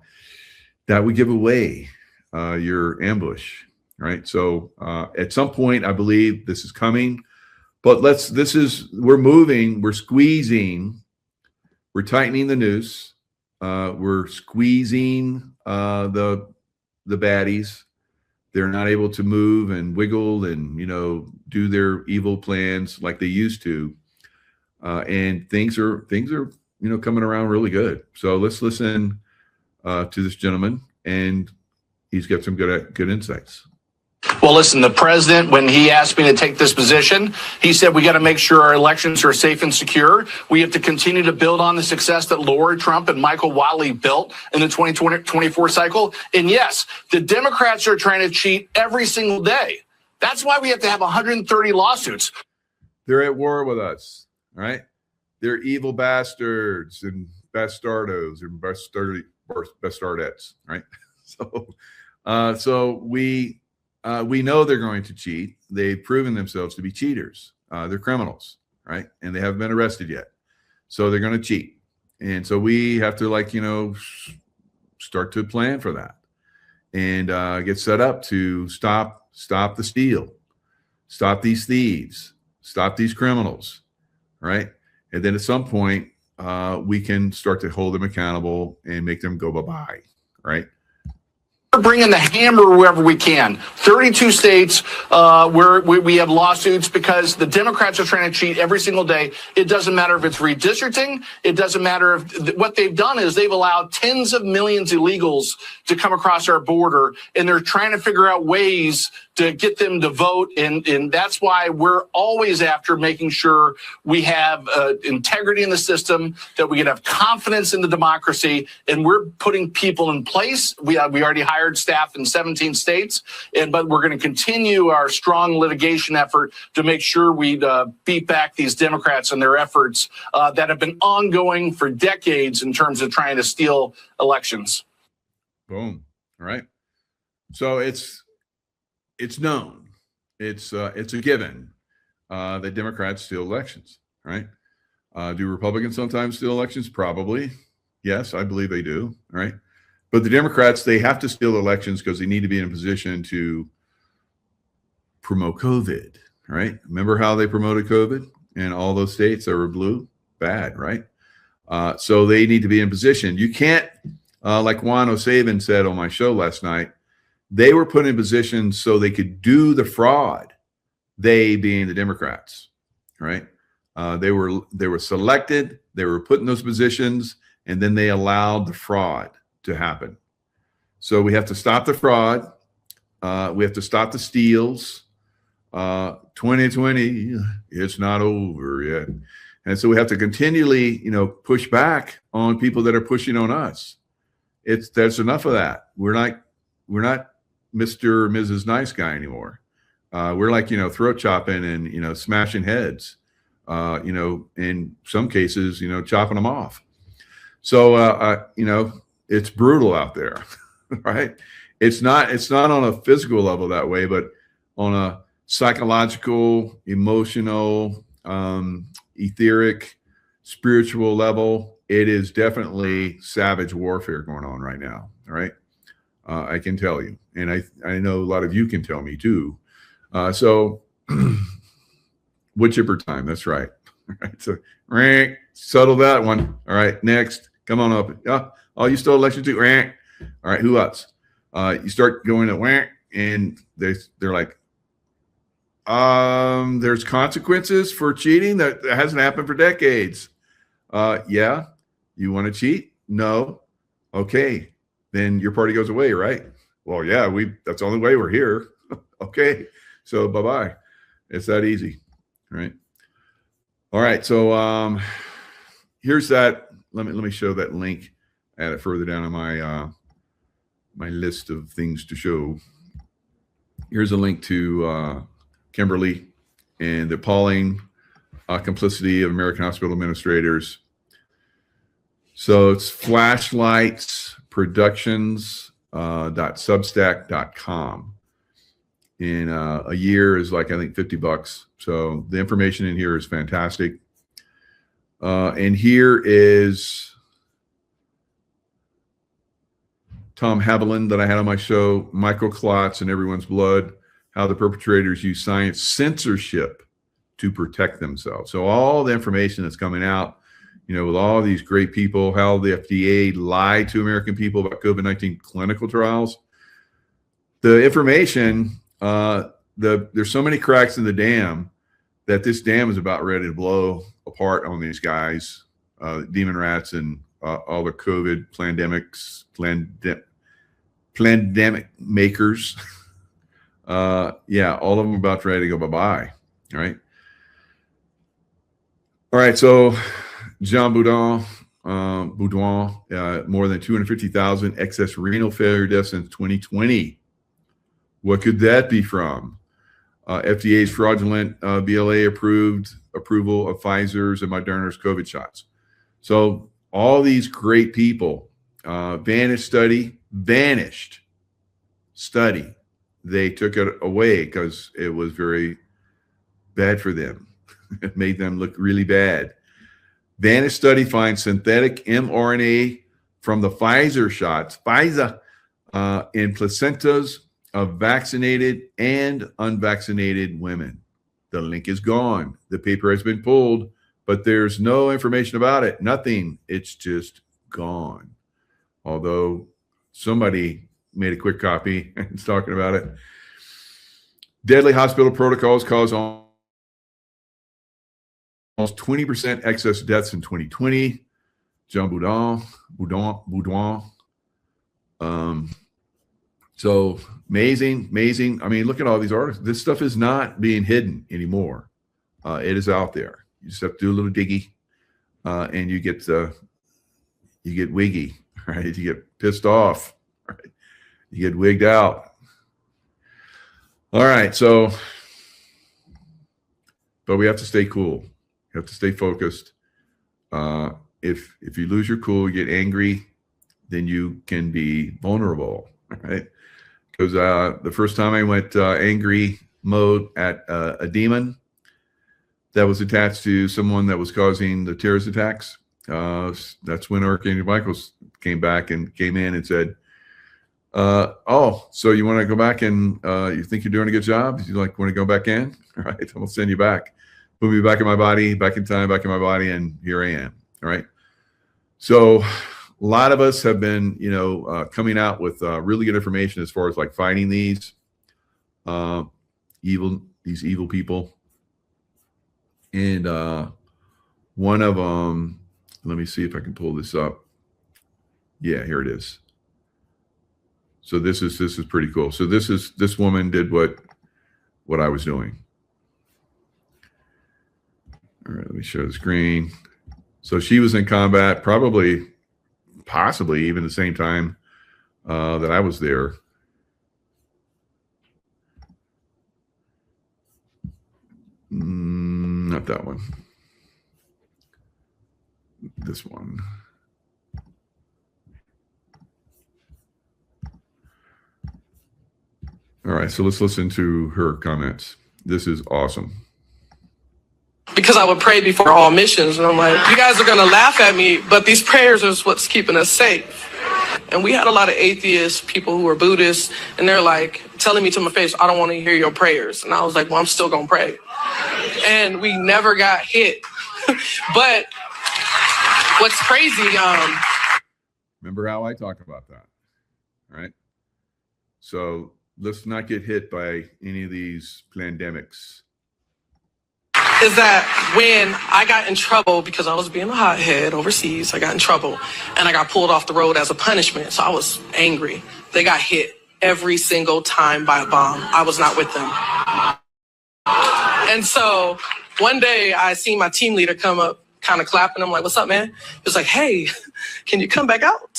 That would give away your ambush, right? So at some point, I believe this is coming, but we're moving, we're squeezing, we're tightening the noose, we're squeezing the baddies. They're not able to move and wiggle and, do their evil plans like they used to. And things are, coming around really good. So let's listen to this gentleman, and he's got some good insights. Well, listen, the president, when he asked me to take this position, he said we got to make sure our elections are safe and secure. We have to continue to build on the success that Laura Trump and Michael Wiley built in the 2024 cycle. And yes, the Democrats are trying to cheat every single day. That's why we have to have 130 lawsuits. They're at war with us, right? They're evil bastards and bastardos and bastardettes, right? So we know they're going to cheat. They've proven themselves to be cheaters. They're criminals, right? And they haven't been arrested yet. So they're going to cheat. And so we have to start to plan for that and get set up to stop the steal, stop these thieves, stop these criminals, right? And then at some point, we can start to hold them accountable and make them go bye-bye, right? We're bringing the hammer wherever we can. 32 states where we have lawsuits because the Democrats are trying to cheat every single day. It doesn't matter if it's redistricting. It doesn't matter if what they've done is they've allowed tens of millions of illegals to come across our border, and they're trying to figure out ways to get them to vote. And that's why we're always after making sure we have integrity in the system, that we can have confidence in the democracy, and we're putting people in place. We already hired staff in 17 states, but we're going to continue our strong litigation effort to make sure we beat back these Democrats and their efforts that have been ongoing for decades in terms of trying to steal elections. Boom. All right. So it's known. It's a given that Democrats steal elections, right? Do Republicans sometimes steal elections? Probably. Yes, I believe they do, right? But the Democrats, they have to steal elections because they need to be in a position to promote COVID, right? Remember how they promoted COVID in all those states that were blue? Bad, right? So they need to be in position. You can't, like Juan O'Savin said on my show last night, they were put in position so they could do the fraud, they being the Democrats, right? They were selected, they were put in those positions, and then they allowed the fraud to happen. So we have to stop the fraud. We have to stop the steals. 2020, it's not over yet. And so we have to continually, push back on people that are pushing on us. There's enough of that. We're not Mr. or Mrs. Nice Guy anymore. We're like, throat chopping and, smashing heads, in some cases, chopping them off. So, it's brutal out there, right? It's not on a physical level that way, but on a psychological, emotional, etheric, spiritual level, it is definitely savage warfare going on right now. All right. I can tell you. And I know a lot of you can tell me too. So wood chipper time. That's right. All right. So settle that one. All right. Next. Come on up. Oh, you stole election too. All right. Who else? You start going to and they're like, there's consequences for cheating. That hasn't happened for decades. Yeah. You want to cheat? No. Okay. Then your party goes away, right? Well, yeah, that's the only way we're here. Okay. So bye-bye. It's that easy. Right. All right. So here's that. Let me show that link. Add it further down on my my list of things to show. Here's a link to Kimberly and the appalling complicity of American hospital administrators. So it's flashlightsproductions.substack.com. And a year is like, I think, $50. So the information in here is fantastic. And here is Tom Haviland that I had on my show, Microclots in Everyone's Blood, how the perpetrators use science censorship to protect themselves. So all the information that's coming out, with all these great people, how the FDA lied to American people about COVID-19 clinical trials. The information, there's so many cracks in the dam that this dam is about ready to blow apart on these guys, demon rats and all the COVID plandemic makers. Yeah, all of them about ready to go bye-bye. All right. So Jean Boudin, more than 250,000 excess renal failure deaths since 2020. What could that be from? FDA's fraudulent BLA approval of Pfizer's and Moderna's COVID shots. So all these great people, vanished study. They took it away because it was very bad for them. It made them look really bad. Vanished study finds synthetic mRNA from the Pfizer shots, in placentas of vaccinated and unvaccinated women. The link is gone. The paper has been pulled, but there's no information about it. Nothing. It's just gone. Although somebody made a quick copy and is talking about it. Deadly hospital protocols cause almost 20% excess deaths in 2020. Jean Boudin. So amazing. I mean, look at all these articles. This stuff is not being hidden anymore. It is out there. You just have to do a little diggy, and you get wiggy, right? You get pissed off, right? You get wigged out. All right. So, but we have to stay cool. You have to stay focused. If you lose your cool, you get angry, then you can be vulnerable, right? Because the first time I went angry mode at a demon that was attached to someone that was causing the terrorist attacks, that's when Archangel Michael came in and said, oh, so you want to go back and you think you're doing a good job? You want to go back in? All right, I'm going to send you back. Put me back in my body, back in time, back in my body, and here I am. All right. So a lot of us have been, coming out with really good information as far as like fighting these evil people. And one of them, let me see if I can pull this up. Yeah, here it is. So this is pretty cool. So this woman did what I was doing. All right, let me show the screen. So she was in combat, possibly even the same time that I was there. Not that one. This one. All right, so let's listen to her comments. This is awesome. because I would pray before all missions. And I'm like, you guys are going to laugh at me, but these prayers are what's keeping us safe. And we had a lot of atheists, people who were Buddhists, and they're like telling me to my face, I don't want to hear your prayers. And I was like, well, I'm still going to pray. And we never got hit. But what's crazy, remember how I talk about that, right? So let's not get hit by any of these pandemics. is that when I got in trouble because I was being a hothead overseas, I got in trouble and I got pulled off the road as a punishment. So I was angry. They got hit every single time by a bomb. I was not with them. And so one day I seen my team leader come up, kind of clapping. I'm like, what's up, man? He was like, hey, can you come back out?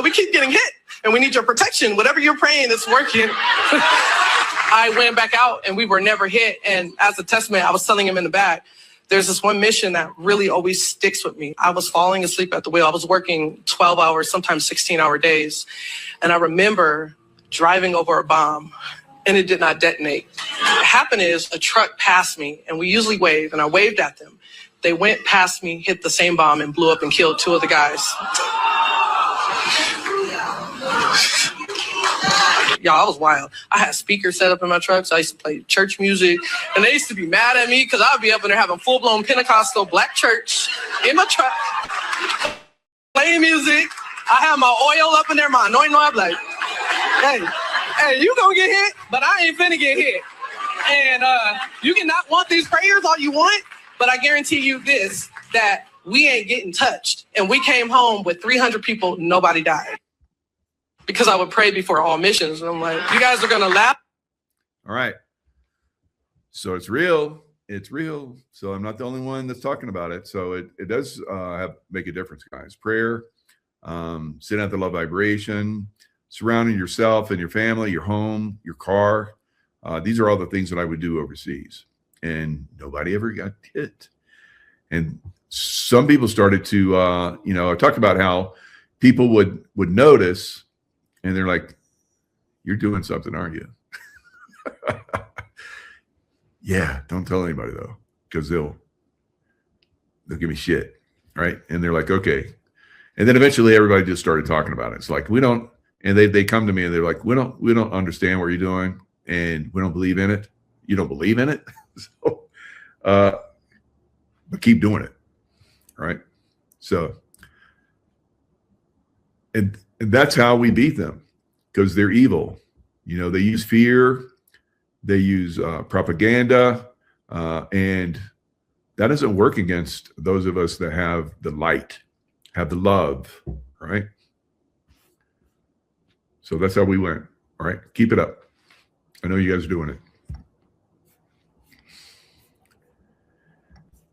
We keep getting hit and we need your protection. Whatever you're praying, it's working. I went back out and we were never hit. And as a testament, I was telling him in the back, there's this one mission that really always sticks with me. I was falling asleep at the wheel. I was working 12 hours, sometimes 16-hour days. And I remember driving over a bomb and it did not detonate. What happened is a truck passed me and we usually wave and I waved at them. They went past me, hit the same bomb and blew up and killed 2 of the guys. Y'all, I was wild. I had speakers set up in my trucks. I used to play church music. And they used to be mad at me because I'd be up in there having full-blown Pentecostal black church in my truck, playing music. I have my oil up in there, my anointing oil. I'm like, hey, you gonna get hit, but I ain't finna get hit. And you can not want these prayers all you want, but I guarantee you this, that we ain't getting touched. And we came home with 300 people, nobody died. Because I would pray before all missions. And I'm like, you guys are going to laugh. All right. So it's real. It's real. So I'm not the only one that's talking about it. So it does make a difference, guys. Prayer, sending out the love vibration, surrounding yourself and your family, your home, your car. These are all the things that I would do overseas. And nobody ever got hit. And some people started to, I talked about how people would notice. And they're like, you're doing something, aren't you? Yeah, don't tell anybody though, because they'll give me shit, right? And they're like, okay. And then eventually everybody just started talking about it. It's like, we don't, and they come to me and they're like, we don't understand what you're doing and we don't believe in it. You don't believe in it? So, but keep doing it, right? So, and that's how we beat them, because they're evil. They use fear, they use propaganda, and that doesn't work against those of us that have the light, have the love, right? So that's how we went. All right, keep it up. I know you guys are doing it.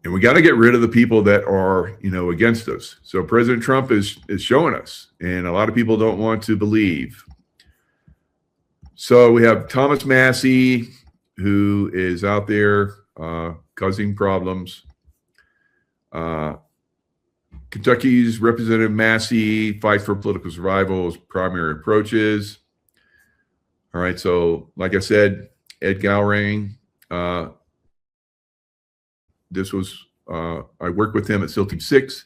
And we got to get rid of the people that are, against us. So President Trump is showing us, and a lot of people don't want to believe. So we have Thomas Massey, who is out there causing problems. Kentucky's Representative Massey fights for political survival as primary approaches. All right, so like I said, Ed Gowring, this was, I worked with him at SEAL Team 6.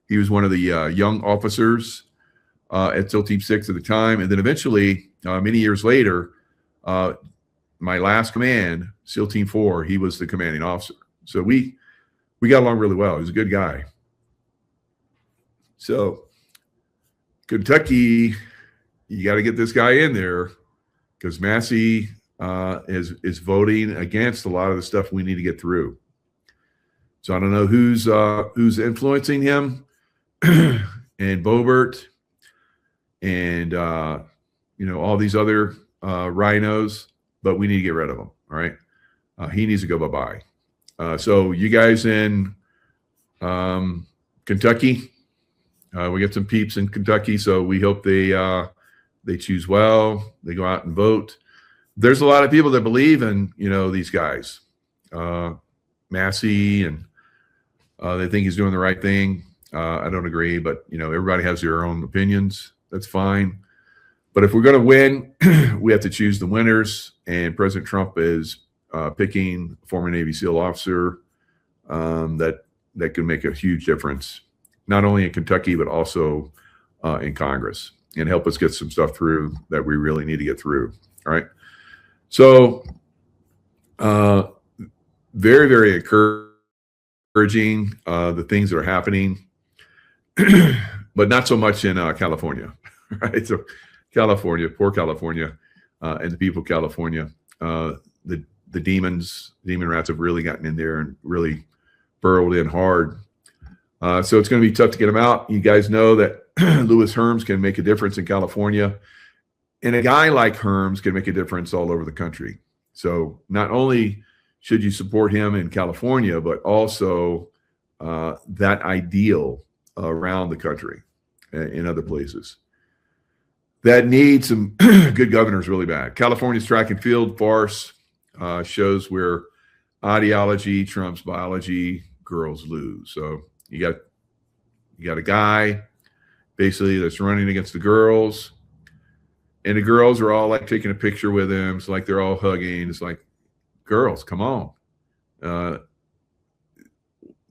He was one of the young officers at SEAL Team 6 at the time. And then eventually, many years later, my last command, SEAL Team 4, he was the commanding officer. So we got along really well. He was a good guy. So Kentucky, you got to get this guy in there, because Massey is voting against a lot of the stuff we need to get through. So I don't know who's influencing him, and Boebert, and all these other rhinos, but we need to get rid of them. All right, he needs to go bye-bye. So you guys in Kentucky, we got some peeps in Kentucky, so we hope they choose well. They go out and vote. There's a lot of people that believe in these guys, Massey, and they think he's doing the right thing. I don't agree, but everybody has their own opinions. That's fine. But if we're going to win, we have to choose the winners. And President Trump is picking a former Navy SEAL officer that can make a huge difference, not only in Kentucky, but also in Congress, and help us get some stuff through that we really need to get through. All right. So very, very encouraging, the things that are happening, but not so much in California, right? So California, poor California, and the people of California, the demon rats have really gotten in there and really burrowed in hard. So it's going to be tough to get them out. You guys know that Louis Herms can make a difference in California, and a guy like Herms can make a difference all over the country. So not only should you support him in California, but also that ideal around the country in other places that need some good governors really bad. California's track and field farce shows where ideology trumps biology, girls lose. So you got a guy basically that's running against the girls, and the girls are all like taking a picture with him. It's like they're all hugging. It's like, girls, come on.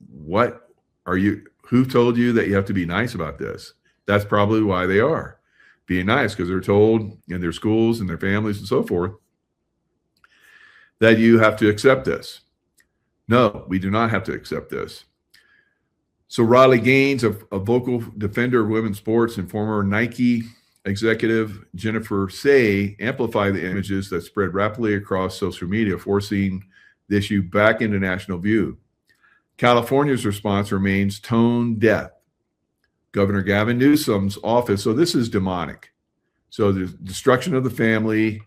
What are you? Who told you that you have to be nice about this? That's probably why they are being nice, because they're told in their schools and their families and so forth that you have to accept this. No, we do not have to accept this. So Riley Gaines, a vocal defender of women's sports, and former Nike executive Jennifer Say amplified the images that spread rapidly across social media, forcing the issue back into national view. California's response remains tone deaf. Governor Gavin Newsom's office, so this is demonic. So the destruction of the family,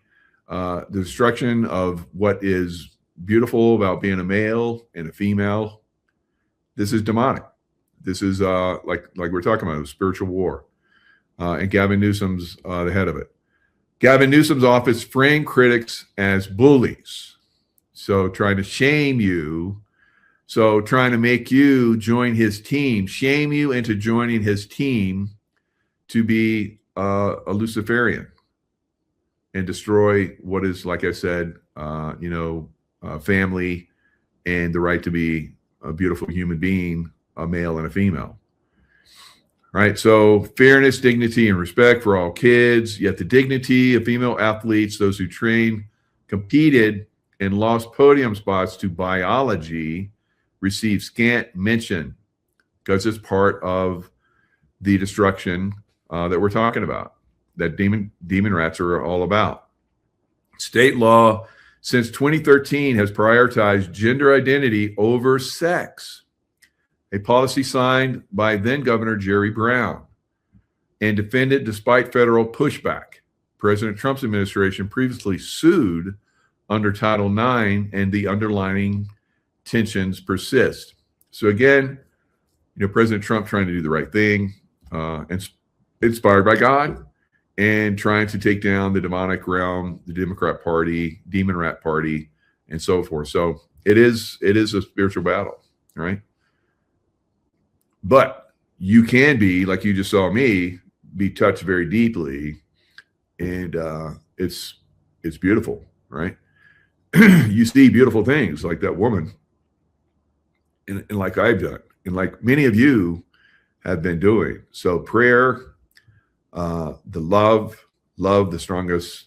the destruction of what is beautiful about being a male and a female, this is demonic. This is like we're talking about, a spiritual war. And Gavin Newsom's the head of it. Gavin Newsom's office framed critics as bullies. So trying to shame you. So trying to make you join his team, shame you into joining his team to be a Luciferian and destroy what is, like I said, family and the right to be a beautiful human being, a male and a female. Right. So fairness, dignity, and respect for all kids, yet the dignity of female athletes, those who train, competed, and lost podium spots to biology, receive scant mention because it's part of the destruction that we're talking about, that demon rats are all about. State law since 2013 has prioritized gender identity over sex, a policy signed by then Governor Jerry Brown and defended despite federal pushback. President Trump's administration previously sued under Title IX, and the underlying tensions persist. So again, President Trump trying to do the right thing, and inspired by God, and trying to take down the demonic realm, the Democrat Party, Demon Rat Party, and so forth. So it is a spiritual battle, right? But you can be, like you just saw me, be touched very deeply, and it's beautiful, right? You see beautiful things like that woman, and like I've done, and like many of you have been doing. So prayer, the love, the strongest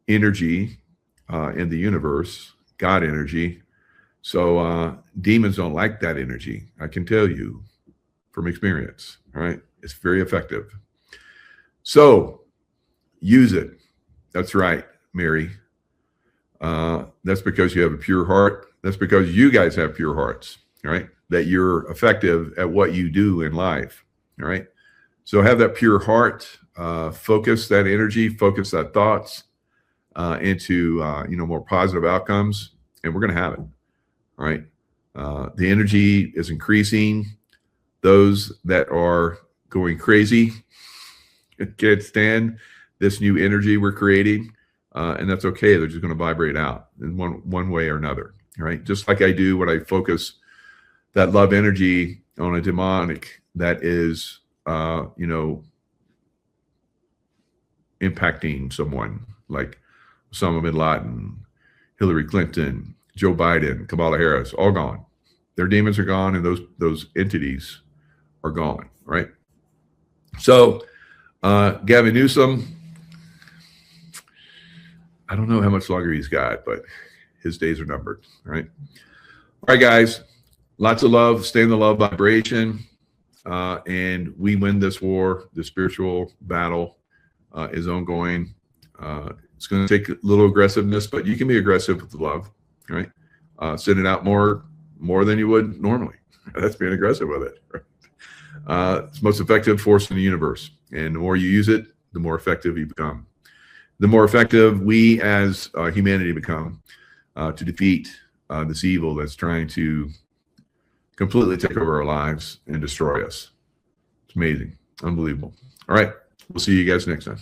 energy in the universe, God energy. So demons don't like that energy. I can tell you from experience, right? It's very effective. So use it. That's right, Mary. That's because you have a pure heart. That's because you guys have pure hearts, right? That you're effective at what you do in life, all right? So have that pure heart, focus that energy, focus that thoughts into, more positive outcomes, and we're going to have it, all right? The energy is increasing. Those that are going crazy can't stand this new energy we're creating, and that's okay. They're just going to vibrate out in one way or another, right? Just like I do when I focus that love energy on a demonic that is, impacting someone like Osama bin Laden, Hillary Clinton, Joe Biden, Kamala Harris, all gone, Their demons are gone, and those entities are gone, right? So Gavin Newsom, I don't know how much longer he's got, but his days are numbered, right? All right, guys, lots of love. Stay in the love vibration, and we win this war. The spiritual battle is ongoing. It's going to take a little aggressiveness, but you can be aggressive with the love, right? Send it out more than you would normally. That's being aggressive with it. Right? It's the most effective force in the universe, and the more you use it, the more effective you become. The more effective we as humanity become to defeat this evil that's trying to completely take over our lives and destroy us. It's amazing. Unbelievable. All right. We'll see you guys next time.